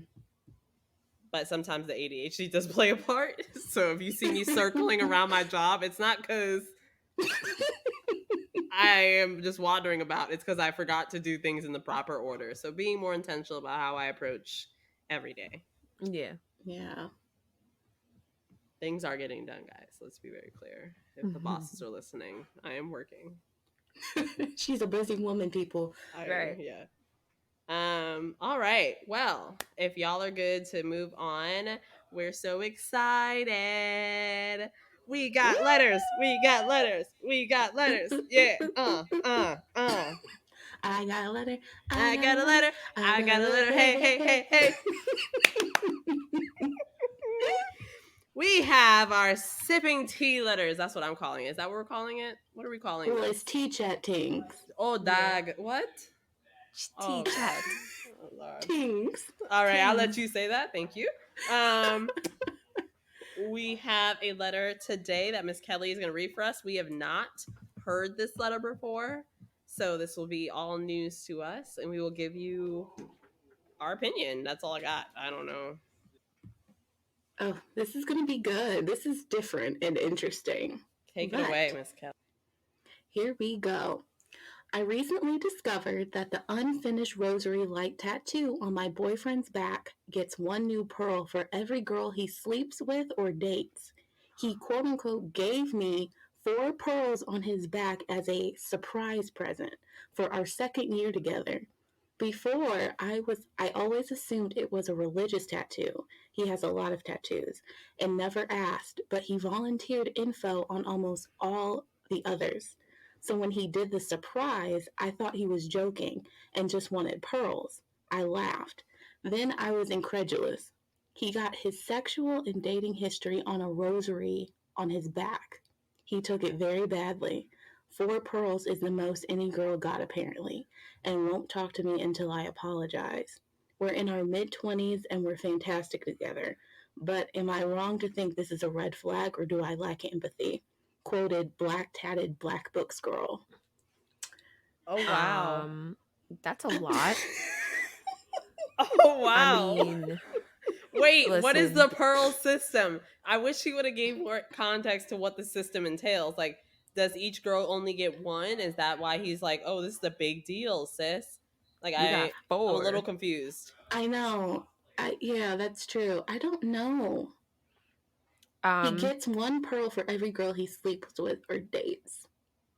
But sometimes the ADHD does play a part. So if you see me circling around my job, it's not because I am just wandering about. It's because I forgot to do things in the proper order. So being more intentional about how I approach every day. Yeah. Yeah. Things are getting done, guys. Let's be very clear. If the bosses are listening, I am working. She's a busy woman, people. Right. Yeah. All right. Well, if y'all are good to move on, we're so excited. We got letters. We got letters. We got letters. Yeah. I got a letter. I got a letter. I got a letter. Hey, hey, hey, hey. We have our sipping tea letters. That's what I'm calling it. Is that what we're calling it? What are we calling Well, this? it's tea chat tings. Oh, dag. What? Tea chat. Oh, Lord. Tings. All right, I'll let Tings. you say that. Thank you. We have a letter today that Miss Kelly is going to read for us. We have not heard this letter before, so this will be all news to us, and we will give you our opinion. That's all I got. I don't know. Oh, this is going to be good. This is different and interesting. Take it But away, Miss Kelly. here we go. I recently discovered that the unfinished rosary like tattoo on my boyfriend's back gets one new pearl for every girl he sleeps with or dates. He quote unquote gave me 4 pearls on his back as a surprise present for our second year together. Before I always assumed it was a religious tattoo. He has a lot of tattoos and never asked, but he volunteered info on almost all the others. So when he did the surprise, I thought he was joking and just wanted pearls. I laughed. Then I was incredulous. He got his sexual and dating history on a rosary on his back. He took it very badly. 4 pearls is the most any girl got, apparently, and won't talk to me until I apologize. We're in our mid-20s and we're fantastic together. But am I wrong to think this is a red flag or do I lack empathy? Quoted black tatted black books girl. Oh, wow. That's a lot. Oh, wow. I mean, wait, listen. what is the pearl system? I wish she would have gave more context to what the system entails. Like, does each girl only get one? Is that why he's like, oh, this is a big deal, sis? Like, You got I'm 4. a little confused. I know. Yeah, that's true. I don't know. He gets 1 pearl for every girl he sleeps with or dates.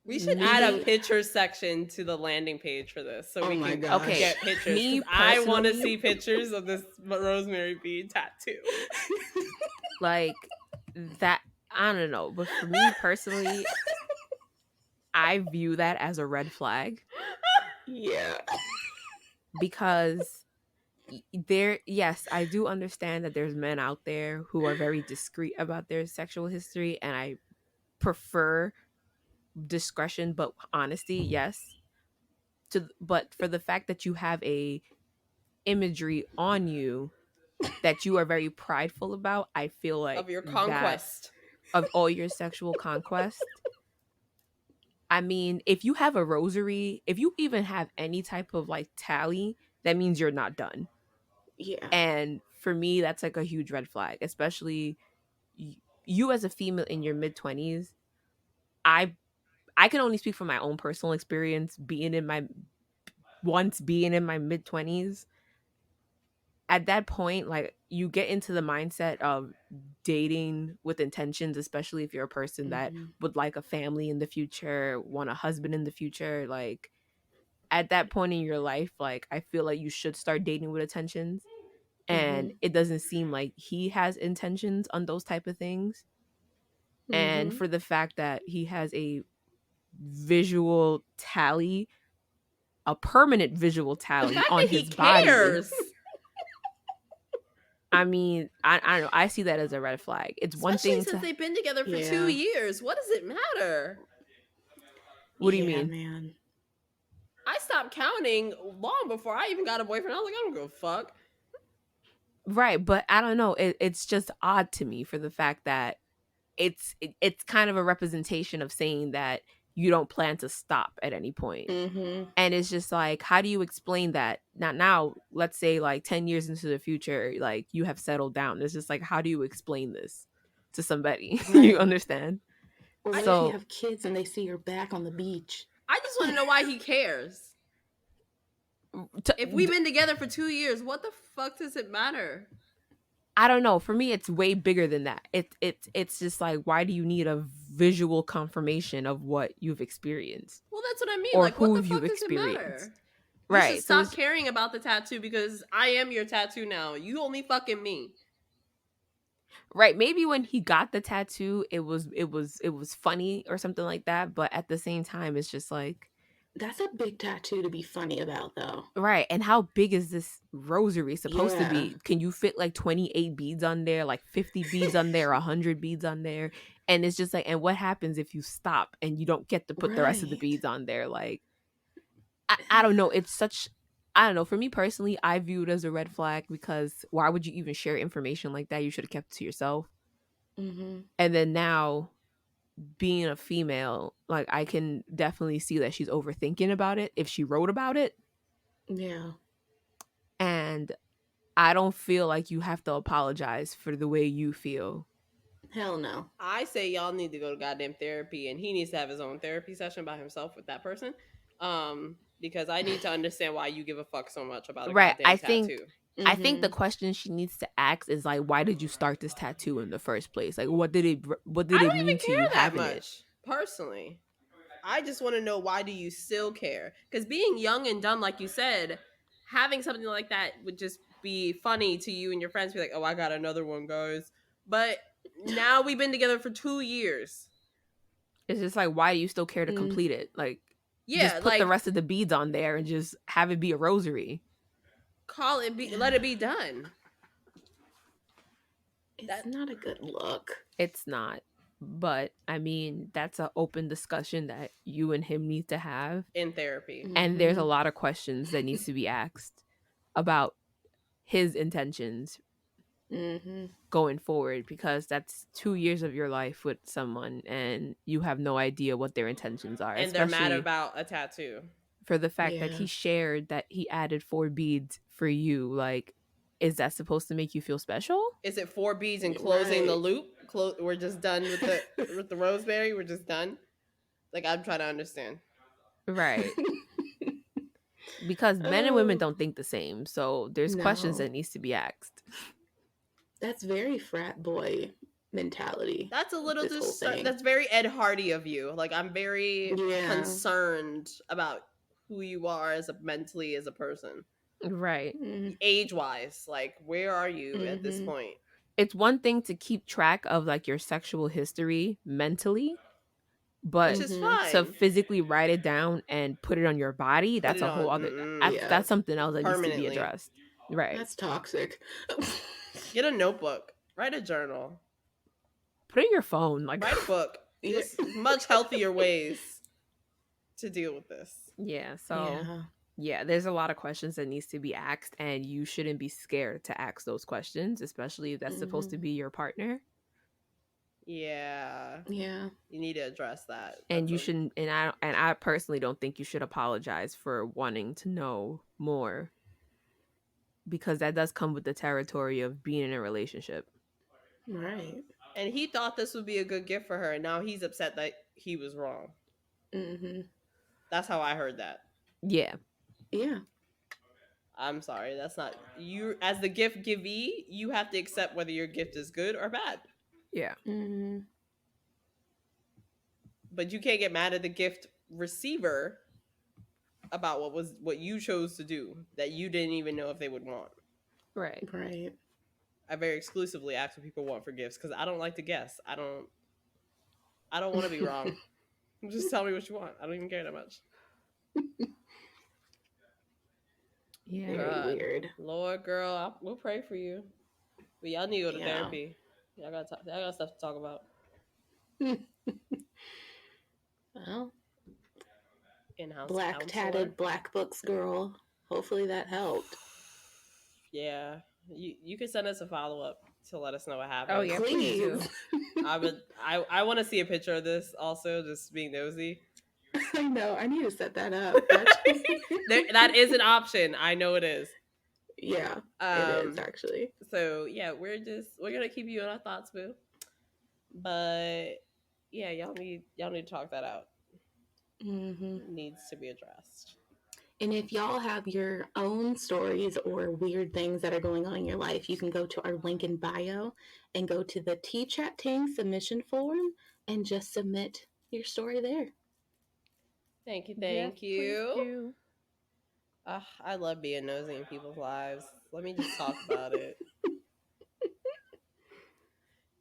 We should add a picture section to the landing page for this so we can get pictures. Me I want to personally- see pictures of this rosemary bead tattoo. Like that, I don't know, but for me personally, I view that as a red flag. Yeah. Because yes, I do understand that there's men out there who are very discreet about their sexual history, and I prefer discretion but honesty, yes. But for the fact that you have a imagery on you that you are very prideful about, I feel like of your conquest, of all your sexual conquest. I mean, if you have a rosary, if you even have any type of like tally, that means you're not done. Yeah. And for me, that's like a huge red flag, especially you as a female in your mid-20s. I can only speak from my own personal experience being in my mid-20s. At that point, like, you get into the mindset of dating with intentions, especially if you're a person that would like a family in the future, want a husband in the future. Like, at that point in your life, like, I feel like you should start dating with intentions. and it doesn't seem like he has intentions on those type of things. And for the fact that he has a visual tally, a permanent visual The tally fact on that he his body. cares. I mean, I don't know. I see that as a red flag. It's one Especially thing since to. they've been together for 2 years. What does it matter? What do you mean? Man. I stopped counting long before I even got a boyfriend. I was like, I don't give a fuck. Right, but I don't know. It's just odd to me for the fact that it's kind of a representation of saying that you don't plan to stop at any point. And it's just like, how do you explain that? Now, let's say like 10 years into the future, like you have settled down. It's just like, how do you explain this to somebody? Right. You understand? Or what if you have kids and they see your back on the beach? I just want to know why he cares. If we've been together for 2 years, what the fuck does it matter? I don't know. For me, it's way bigger than that. It's just like, why do you need a visual confirmation of what you've experienced? Well, that's what I mean. Or like, who what the fuck you've does it matter? experienced? You Right. should stop caring about the tattoo because I am your tattoo now. You only fucking me. Right. Maybe when he got the tattoo, it was funny or something like that. But at the same time, it's just like, that's a big tattoo to be funny about, though. Right. And how big is this rosary supposed to be? Can you fit like 28 beads on there, like 50 beads on there, 100 beads on there? And it's just like, and what happens if you stop and you don't get to put the rest of the beads on there? Like, I don't know. It's such, I don't know. For me personally, I view it as a red flag because why would you even share information like that? You should have kept it to yourself. And then now, being a female, like, I can definitely see that she's overthinking about it if she wrote about it. Yeah. And I don't feel like you have to apologize for the way you feel. Hell no. I say y'all need to go to goddamn therapy, and he needs to have his own therapy session by himself with that person. Because I need to understand why you give a fuck so much about a goddamn tattoo. I think the question she needs to ask is like, why did you start this tattoo in the first place? Like, what did it mean to you having it? Personally, I just want to know, why do you still care? Because being young and dumb, like you said, having something like that would just be funny to you and your friends. Be like, oh, I got another one, guys. But now we've been together for 2 years. It's just like, why do you still care to complete it? Like, just put the rest of the beads on there and just have it be a rosary. Let it be done. That's not a good look. It's not. But I mean, that's an open discussion that you and him need to have in therapy. And there's a lot of questions that needs to be asked about his intentions going forward, because that's 2 years of your life with someone and you have no idea what their intentions are. And they're mad about a tattoo. For the fact that he shared that he added 4 beads for you. Like, is that supposed to make you feel special? Is it 4 beads and closing the loop? We're just done with the rosemary? We're just done? Like, I'm trying to understand. Right. Because men and women don't think the same. So there's questions that needs to be asked. That's very frat boy mentality. That's a little that's very Ed Hardy of you. Like, I'm very concerned about who you are mentally as a person. Right. Age-wise. Like, where are you at this point? It's one thing to keep track of like your sexual history mentally, but which is fine. To physically write it down and put it on your body, that's a whole other that's something else that needs to be addressed. Right. That's toxic. Get a notebook. Write a journal. Put it in your phone. Like, write a book. There's much healthier ways to deal with this. Yeah, so yeah, there's a lot of questions that needs to be asked, and you shouldn't be scared to ask those questions, especially if that's supposed to be your partner. Yeah. You need to address that. And you shouldn't. And I personally don't think you should apologize for wanting to know more, because that does come with the territory of being in a relationship. Right. And he thought this would be a good gift for her, and now he's upset that he was wrong. That's how I heard that. Yeah. I'm sorry. That's not you. As the gift givee, you have to accept whether your gift is good or bad. Yeah. But you can't get mad at the gift receiver about what you chose to do that you didn't even know if they would want. Right. Right. I very exclusively ask what people want for gifts because I don't like to guess. I don't want to be wrong. Just tell me what you want. I don't even care that much. Yeah. Very God, weird. Lord, girl, we'll pray for you. But y'all need to go to Yeah. therapy. Y'all got stuff to talk about. Well, In-house black counselor. tatted black books girl. Hopefully that helped. Yeah, you could send us a follow-up to let us know what happened. Oh yeah, please do. I want to see a picture of this also, just being nosy. I know. I need to set that up. Actually. That is an option. I know it is. Yeah, it is actually. So yeah, we're gonna keep you in our thoughts, boo. But yeah, y'all need to talk that out. Mm-hmm. It needs to be addressed. And if y'all have your own stories or weird things that are going on in your life, you can go to our link in bio and go to the T-Chat Ting submission form and just submit your story there. Thank you. Yes, please do. I love being nosy in people's lives. Let me just talk about it.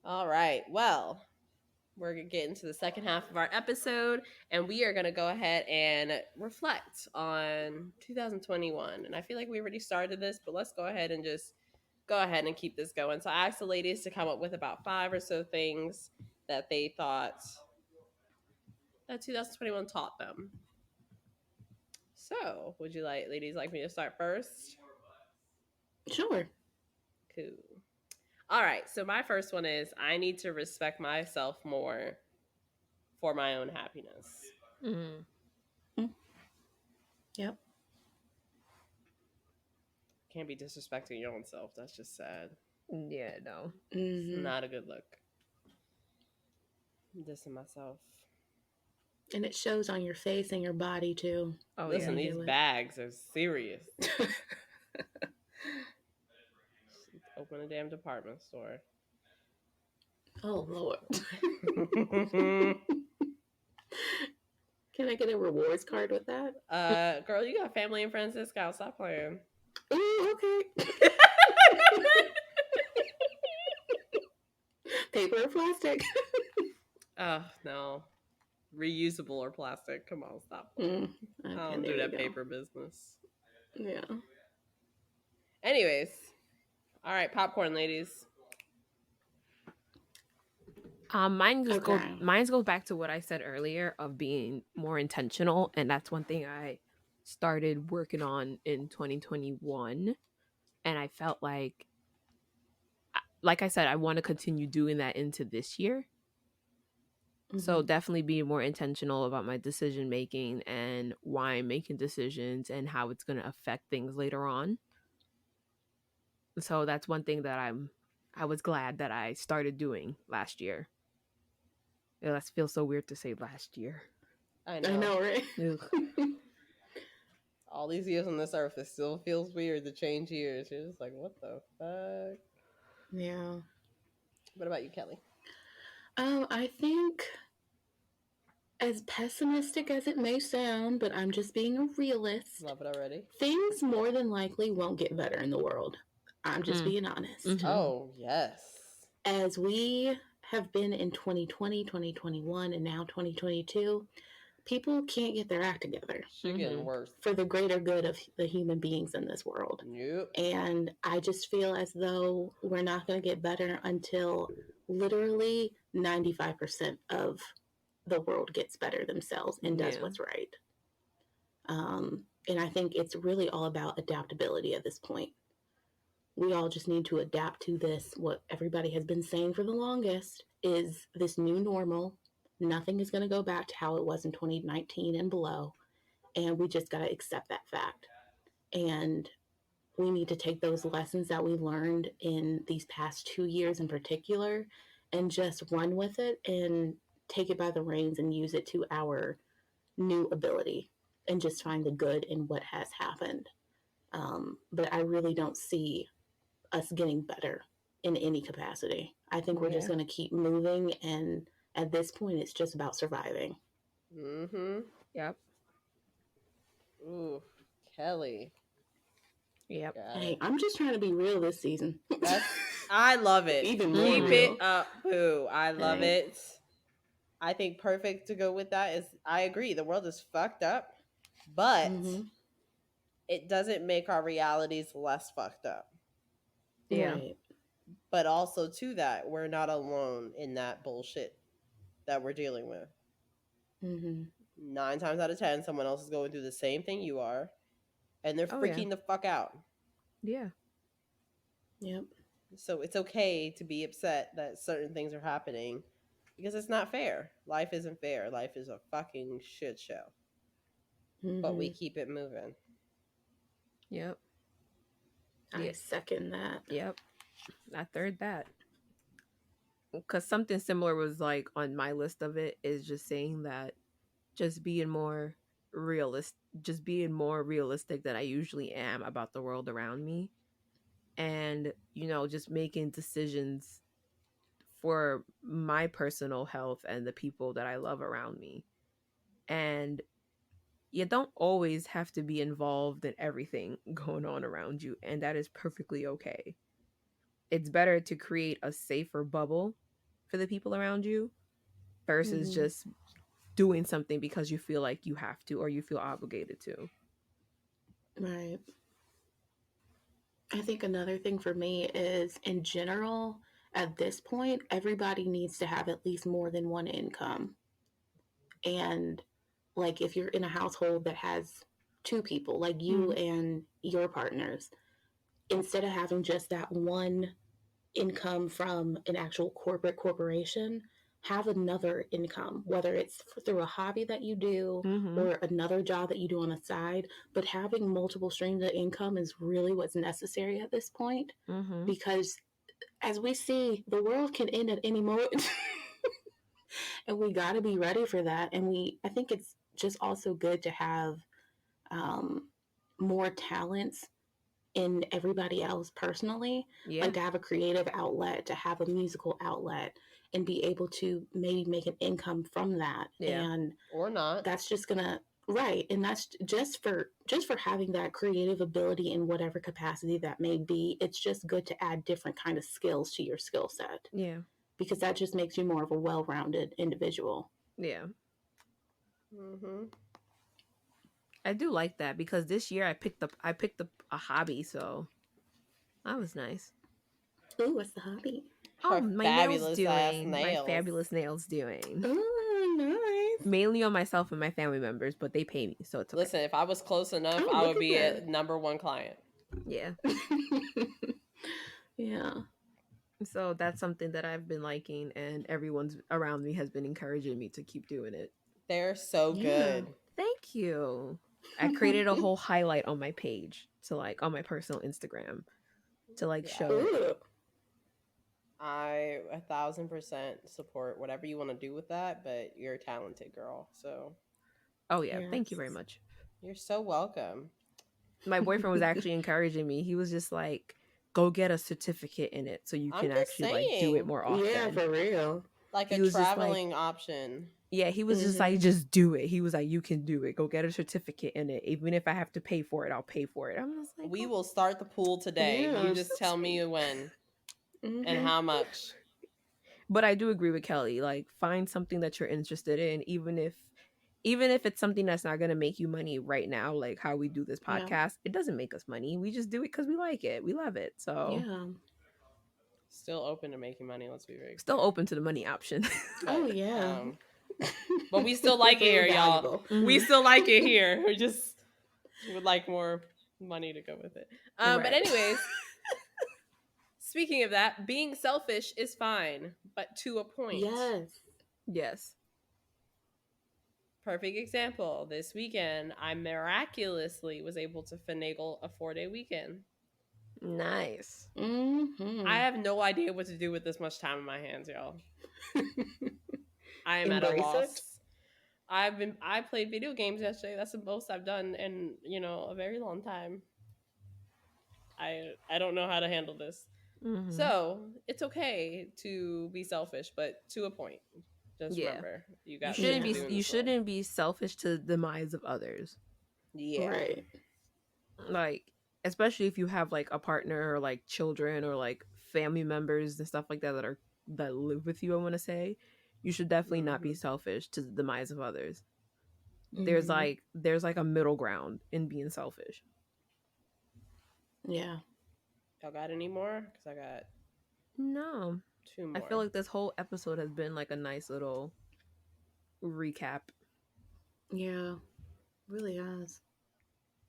All right. Well, we're going to get into the second half of our episode, and we are going to go ahead and reflect on 2021. And I feel like we already started this, but let's go ahead and just go ahead and keep this going. So I asked the ladies to come up with about 5 or so things that they thought that 2021 taught them. So, would you ladies like me to start first? Sure. Cool. All right. So my first one is I need to respect myself more for my own happiness. Mm-hmm. Yep. Can't be disrespecting your own self. That's just sad. Yeah, no. It's not a good look. I'm dissing myself. And it shows on your face and your body too. Oh, listen, yeah. these bags are serious. Open a damn department store. Oh, Lord. Can I get a rewards card with that? Girl, you got family and friends discount. Stop playing. Ooh, okay. Paper or plastic? Oh, no. Reusable or plastic. Come on, stop playing. Okay, I don't do that paper business. Yeah. Anyways. All right, popcorn ladies. Mine goes back to what I said earlier of being more intentional, and that's one thing I started working on in 2021, and I felt like I said, I want to continue doing that into this year. Mm-hmm. So definitely being more intentional about my decision making and why I'm making decisions and how it's going to affect things later on. So that's one thing that I was glad that I started doing last year. Yeah, that feels so weird to say last year. I know, right? All these years on this earth, it still feels weird to change years. You're just like, what the fuck? Yeah. What about you, Kelly? I think, as pessimistic as it may sound, but I'm just being a realist. Love it already. Things more than likely won't get better in the world. I'm just being honest. Mm-hmm. Oh, yes. As we have been in 2020, 2021, and now 2022, people can't get their act together. Shit getting worse. For the greater good of the human beings in this world. Yep. And I just feel as though we're not going to get better until literally 95% of the world gets better themselves and does what's right. And I think it's really all about adaptability at this point. We all just need to adapt to this. What everybody has been saying for the longest is this new normal. Nothing is going to go back to how it was in 2019 and below. And we just got to accept that fact. And we need to take those lessons that we learned in these past 2 years in particular and just run with it and take it by the reins and use it to our new ability and just find the good in what has happened. But I really don't see us getting better in any capacity. I think we're just going to keep moving, and at this point, it's just about surviving. Mm-hmm. Yep. Ooh, Kelly. Yep. Got Hey, it. I'm just trying to be real this season. I love it. Even more Keep real. it up, boo. I love Hey. it. I think perfect to go with that is I agree. The world is fucked up, but it doesn't make our realities less fucked up. Yeah. Right. But also to that, we're not alone in that bullshit that we're dealing with. 9 times out of 10, someone else is going through the same thing you are, and they're Oh, yeah. freaking the fuck out. Yeah. Yep. So it's okay to be upset that certain things are happening because it's not fair. Life isn't fair. Life is a fucking shit show. But we keep it moving. Yep. I second that. Yep. I third that. Because something similar was like on my list of it is just saying that just being more realistic than I usually am about the world around me. And, just making decisions for my personal health and the people that I love around me. And you don't always have to be involved in everything going on around you, and that is perfectly okay. It's better to create a safer bubble for the people around you versus just doing something because you feel like you have to or you feel obligated to. Right. I think another thing for me is, in general, at this point, everybody needs to have at least more than one income. And like if you're in a household that has two people, like you and your partners, instead of having just that one income from an actual corporation, have another income, whether it's through a hobby that you do or another job that you do on the side. But having multiple streams of income is really what's necessary at this point, because as we see, the world can end at any moment. And we got to be ready for that. And I think it's just also good to have more talents in everybody else personally, like to have a creative outlet, to have a musical outlet, and be able to maybe make an income from that. And or not. That's just gonna right, and that's just for having that creative ability in whatever capacity that may be. It's just good to add different kind of skills to your skill set. Yeah. Because that just makes you more of a well-rounded individual. Yeah. I do like that because this year I picked up a hobby, so that was nice. Ooh, what's the hobby? Oh, my nails doing. My fabulous nails doing. Oh, nice. Mainly on myself and my family members, but they pay me, so it's okay. Listen, if I was close enough, I would be a #1 client. Yeah. Yeah. So that's something that I've been liking, and everyone's around me has been encouraging me to keep doing it. They're so good. Thank you. I created a whole highlight on my page on my personal Instagram to show it. I 1,000% support whatever you want to do with that, but you're a talented girl, so. Oh yeah, thank you very much. You're so welcome. My boyfriend was actually encouraging me. He was just like, go get a certificate in it so you can actually do it more often. Yeah, for real. Like a traveling option. Yeah, he was just like, just do it. He was like, you can do it. Go get a certificate in it. Even if I have to pay for it, I'll pay for it. I'm just like, we will start the pool today. Yeah, you just tell me when and how much. But I do agree with Kelly. Like, find something that you're interested in, even if it's something that's not going to make you money right now, like how we do this podcast. It doesn't make us money. We just do it because we like it. We love it. So still open to making money. Let's be very clear. Still open to the money option. Oh yeah. But we still like it here, y'all. We still like it here. We just would like more money to go with it. But anyways, speaking of that, being selfish is fine, but to a point. Yes. Perfect example. This weekend, I miraculously was able to finagle a 4-day weekend. Nice. I have no idea what to do with this much time in my hands, y'all. I am at a loss. I played video games yesterday. That's the most I've done in, a very long time. I don't know how to handle this. So it's okay to be selfish, but to a point. Just remember, you shouldn't be selfish to the demise of others. Yeah. Right. Like, especially if you have like a partner or like children or like family members and stuff like that that live with you, I want to say, you should definitely not be selfish to the demise of others. There's like a middle ground in being selfish. Yeah. Y'all got any more? Because I got No. 2 more. I feel like this whole episode has been like a nice little recap. Yeah. Really has.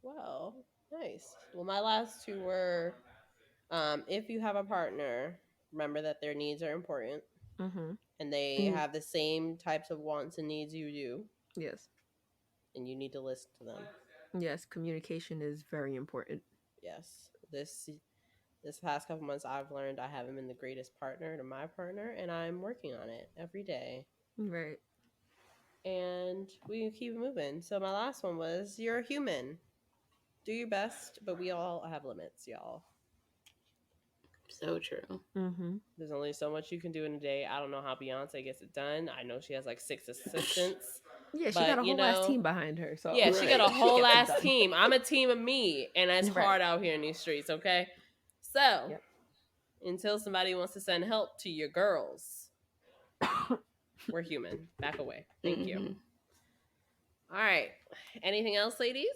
Well, nice. Well, my last 2 were if you have a partner, remember that their needs are important Mm-hmm. and they have the same types of wants and needs you do. Yes. And you need to listen to them. Yes, communication is very important. Yes. This past couple months, I've learned I haven't been the greatest partner to my partner, and I'm working on it every day. Right. And we keep moving. So my last one was, you're a human. Do your best, but we all have limits, y'all. So true. Mm-hmm. There's only so much you can do in a day. I don't know how Beyonce gets it done. I know she has like 6 assistants. Yeah, she got a whole ass team behind her. So yeah, she got a whole ass done. team. I'm a team of me, and it's hard out here in these streets, okay? So, until somebody wants to send help to your girls, we're human. Back away. Thank you. All right. Anything else, ladies?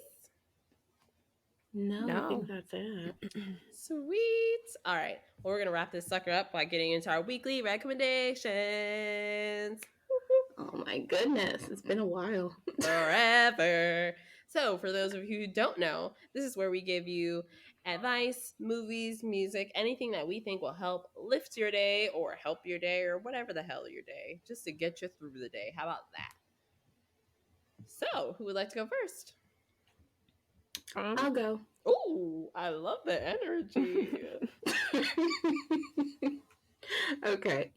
No, I think that's it. Sweet. All right. Well, we're going to wrap this sucker up by getting into our weekly recommendations. Oh my goodness. It's been a while. Forever. So, for those of you who don't know, this is where we give you advice, movies, music, anything that we think will help lift your day or help your day or whatever the hell your day, just to get you through the day. How about that? So, who would like to go first? I'll go. Oh, I love the energy. Okay.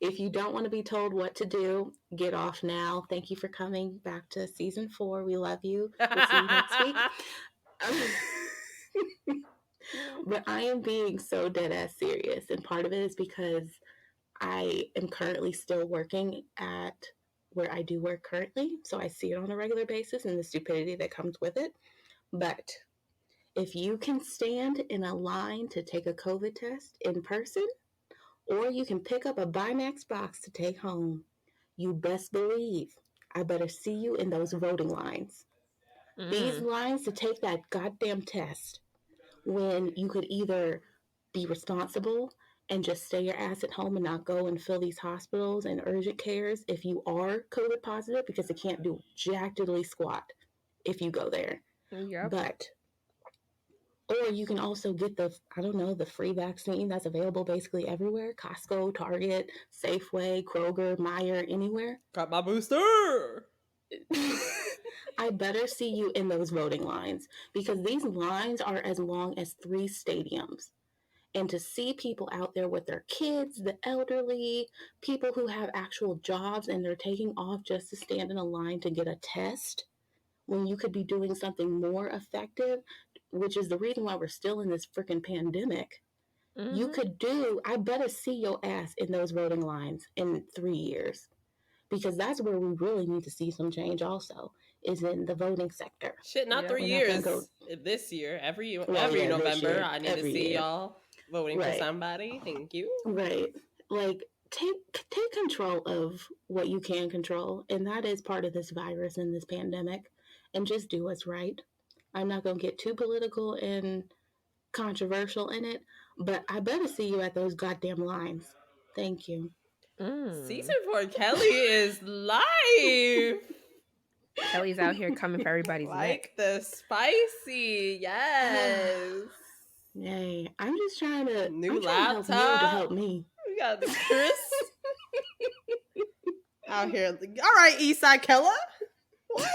If you don't want to be told what to do, get off now. Thank you for coming back to season 4. We love you. We'll see you next week. But I am being so dead ass serious. And part of it is because I am currently still working at where I do work currently. So I see it on a regular basis and the stupidity that comes with it. But if you can stand in a line to take a COVID test in person, or you can pick up a Bimax box to take home, you best believe I better see you in those voting lines. These lines to take that goddamn test, when you could either be responsible and just stay your ass at home and not go and fill these hospitals and urgent cares if you are COVID positive, because it can't do jack diddly squat if you go there. Yep. But, or you can also get the free vaccine that's available basically everywhere. Costco, Target, Safeway, Kroger, Meijer, anywhere. Got my booster! I better see you in those voting lines, because these lines are as long as 3 stadiums. And to see people out there with their kids, the elderly, people who have actual jobs and they're taking off just to stand in a line to get a test, when you could be doing something more effective, which is the reason why we're still in this freaking pandemic. You could I better see your ass in those voting lines in 3 years. Because that's where we really need to see some change also, is in the voting sector. Shit, not 3 years. This year. Every November, I need to see y'all voting for somebody. Thank you. Right. Like, take control of what you can control. And that is part of this virus and this pandemic. And just do what's right. I'm not going to get too political and controversial in it, but I better see you at those goddamn lines. Thank you. Season 4 Kelly is live. Kelly's out here coming for everybody's like the spicy, yes. Yay! I'm just trying to new laptop to help me. We got Chris out here. All right, Eastside Keller. What?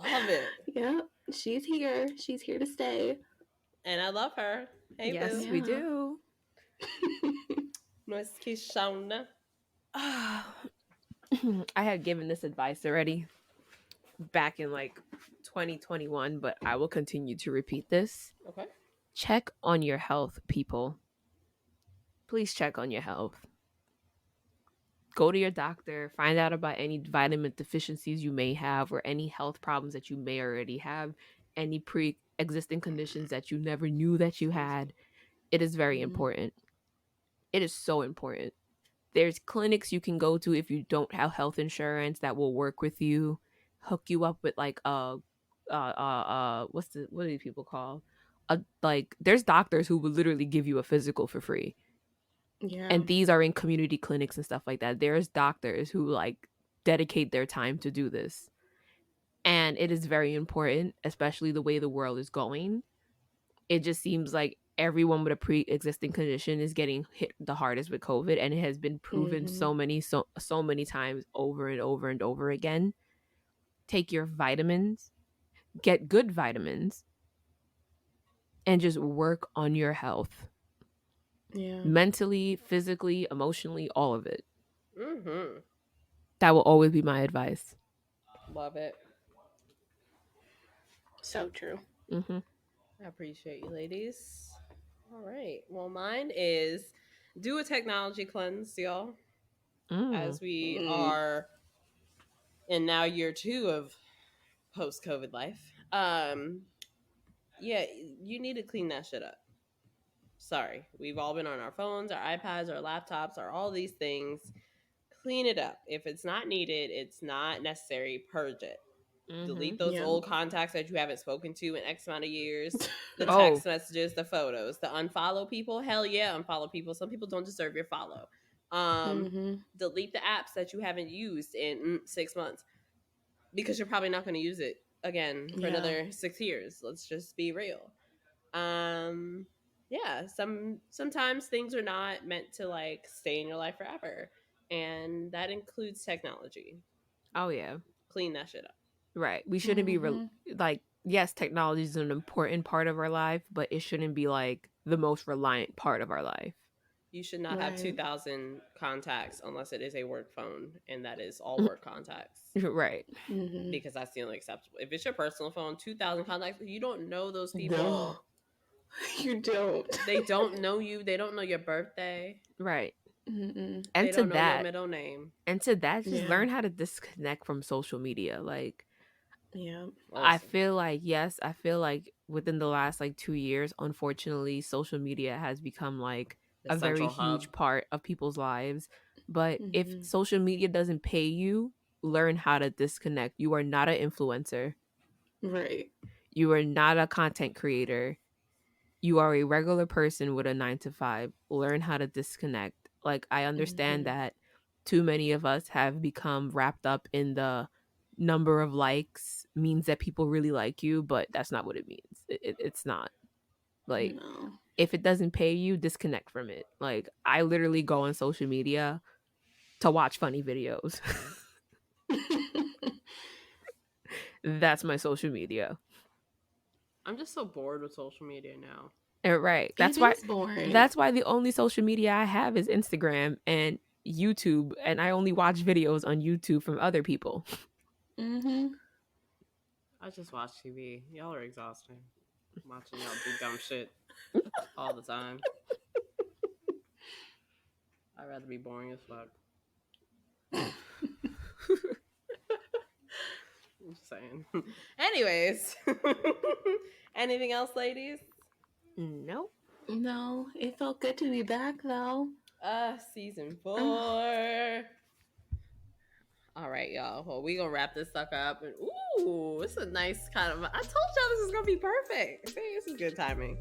Love it. Yeah, she's here. She's here to stay, and I love her. Hey, yes, boo. We do. Miss Kishona. I had given this advice already back in like 2021, but I will continue to repeat this. Okay. Check on your health, people. Please check on your health. Go to your doctor, find out about any vitamin deficiencies you may have or any health problems that you may already have. any pre-existing conditions that you never knew that you had. It is very important. It is so important. There's clinics you can go to if you don't have health insurance that will work with you, hook you up with like what do people call? Like there's doctors who will literally give you a physical for free. Yeah. And these are in community clinics and stuff like that. There's doctors who like dedicate their time to do this. And it is very important, especially the way the world is going. It just seems like everyone with a pre-existing condition is getting hit the hardest with COVID, and it has been proven so many times over and over and over again. Take your vitamins, get good vitamins, and just work on your health. Yeah. Mentally, physically, emotionally, all of it. Mm-hmm. That will always be my advice. Love it. So true. Mm-hmm. I appreciate you, ladies. All right. Well, mine is do a technology cleanse, y'all. As we are in now year 2 of post-COVID life. Yeah, you need to clean that shit up. Sorry. We've all been on our phones, our iPads, our laptops, our all these things. Clean it up. If it's not needed, it's not necessary, purge it. Delete those old contacts that you haven't spoken to in X amount of years. The text messages, the photos, the unfollow people. Hell yeah, unfollow people. Some people don't deserve your follow. Delete the apps that you haven't used in 6 months because you're probably not going to use it again for another 6 years. Let's just be real. Yeah, sometimes things are not meant to like stay in your life forever, and that includes technology. Oh yeah, clean that shit up. Right. We shouldn't be like, yes, technology is an important part of our life, but it shouldn't be like the most reliant part of our life. You should not have 2,000 contacts unless it is a work phone, and that is all work contacts. Right. Because that's the only acceptable. If it's your personal phone, 2,000 contacts, you don't know those people. No, you don't. They don't know you. They don't know your birthday. Right. And they don't know your middle name. And to that, just learn how to disconnect from social media. Like, yeah, awesome. I feel like within the last like 2 years, unfortunately, social media has become like a very huge part of people's lives. But if social media doesn't pay you, learn how to disconnect. You are not an influencer. Right. You are not a content creator. You are a regular person with a 9-to-5. Learn how to disconnect. Like, I understand that too many of us have become wrapped up in the number of likes means that people really like you, but that's not what it means. It's not. Like, if it doesn't pay you, disconnect from it. Like, I literally go on social media to watch funny videos. That's my social media. I'm just so bored with social media now. Right. That's why the only social media I have is Instagram and YouTube, and I only watch videos on YouTube from other people. I just watch TV. Y'all are exhausting. I'm watching y'all do dumb shit all the time. I'd rather be boring as fuck. I'm just saying. Anyways. Anything else, ladies? Nope. No, it felt good to be back though. Season 4. All right, y'all. Well, we gonna wrap this sucker up. And ooh, it's a nice kind of. I told y'all this is gonna be perfect. See, this is good timing.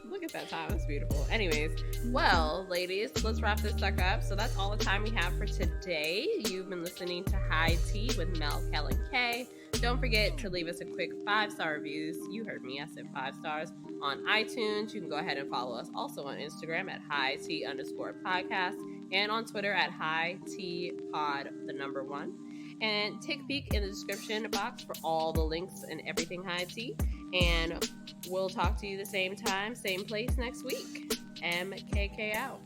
Look at that time. It's beautiful. Anyways, well, ladies, let's wrap this sucker up. So that's all the time we have for today. You've been listening to High Tea with Mel, Kel, and Kay. Don't forget to leave us a quick 5-star reviews. You heard me. I said 5 stars on iTunes. You can go ahead and follow us also on Instagram at hight_podcast and on Twitter at hightpod1. And take a peek in the description box for all the links and everything High Tea. And we'll talk to you the same time, same place next week. MKK out.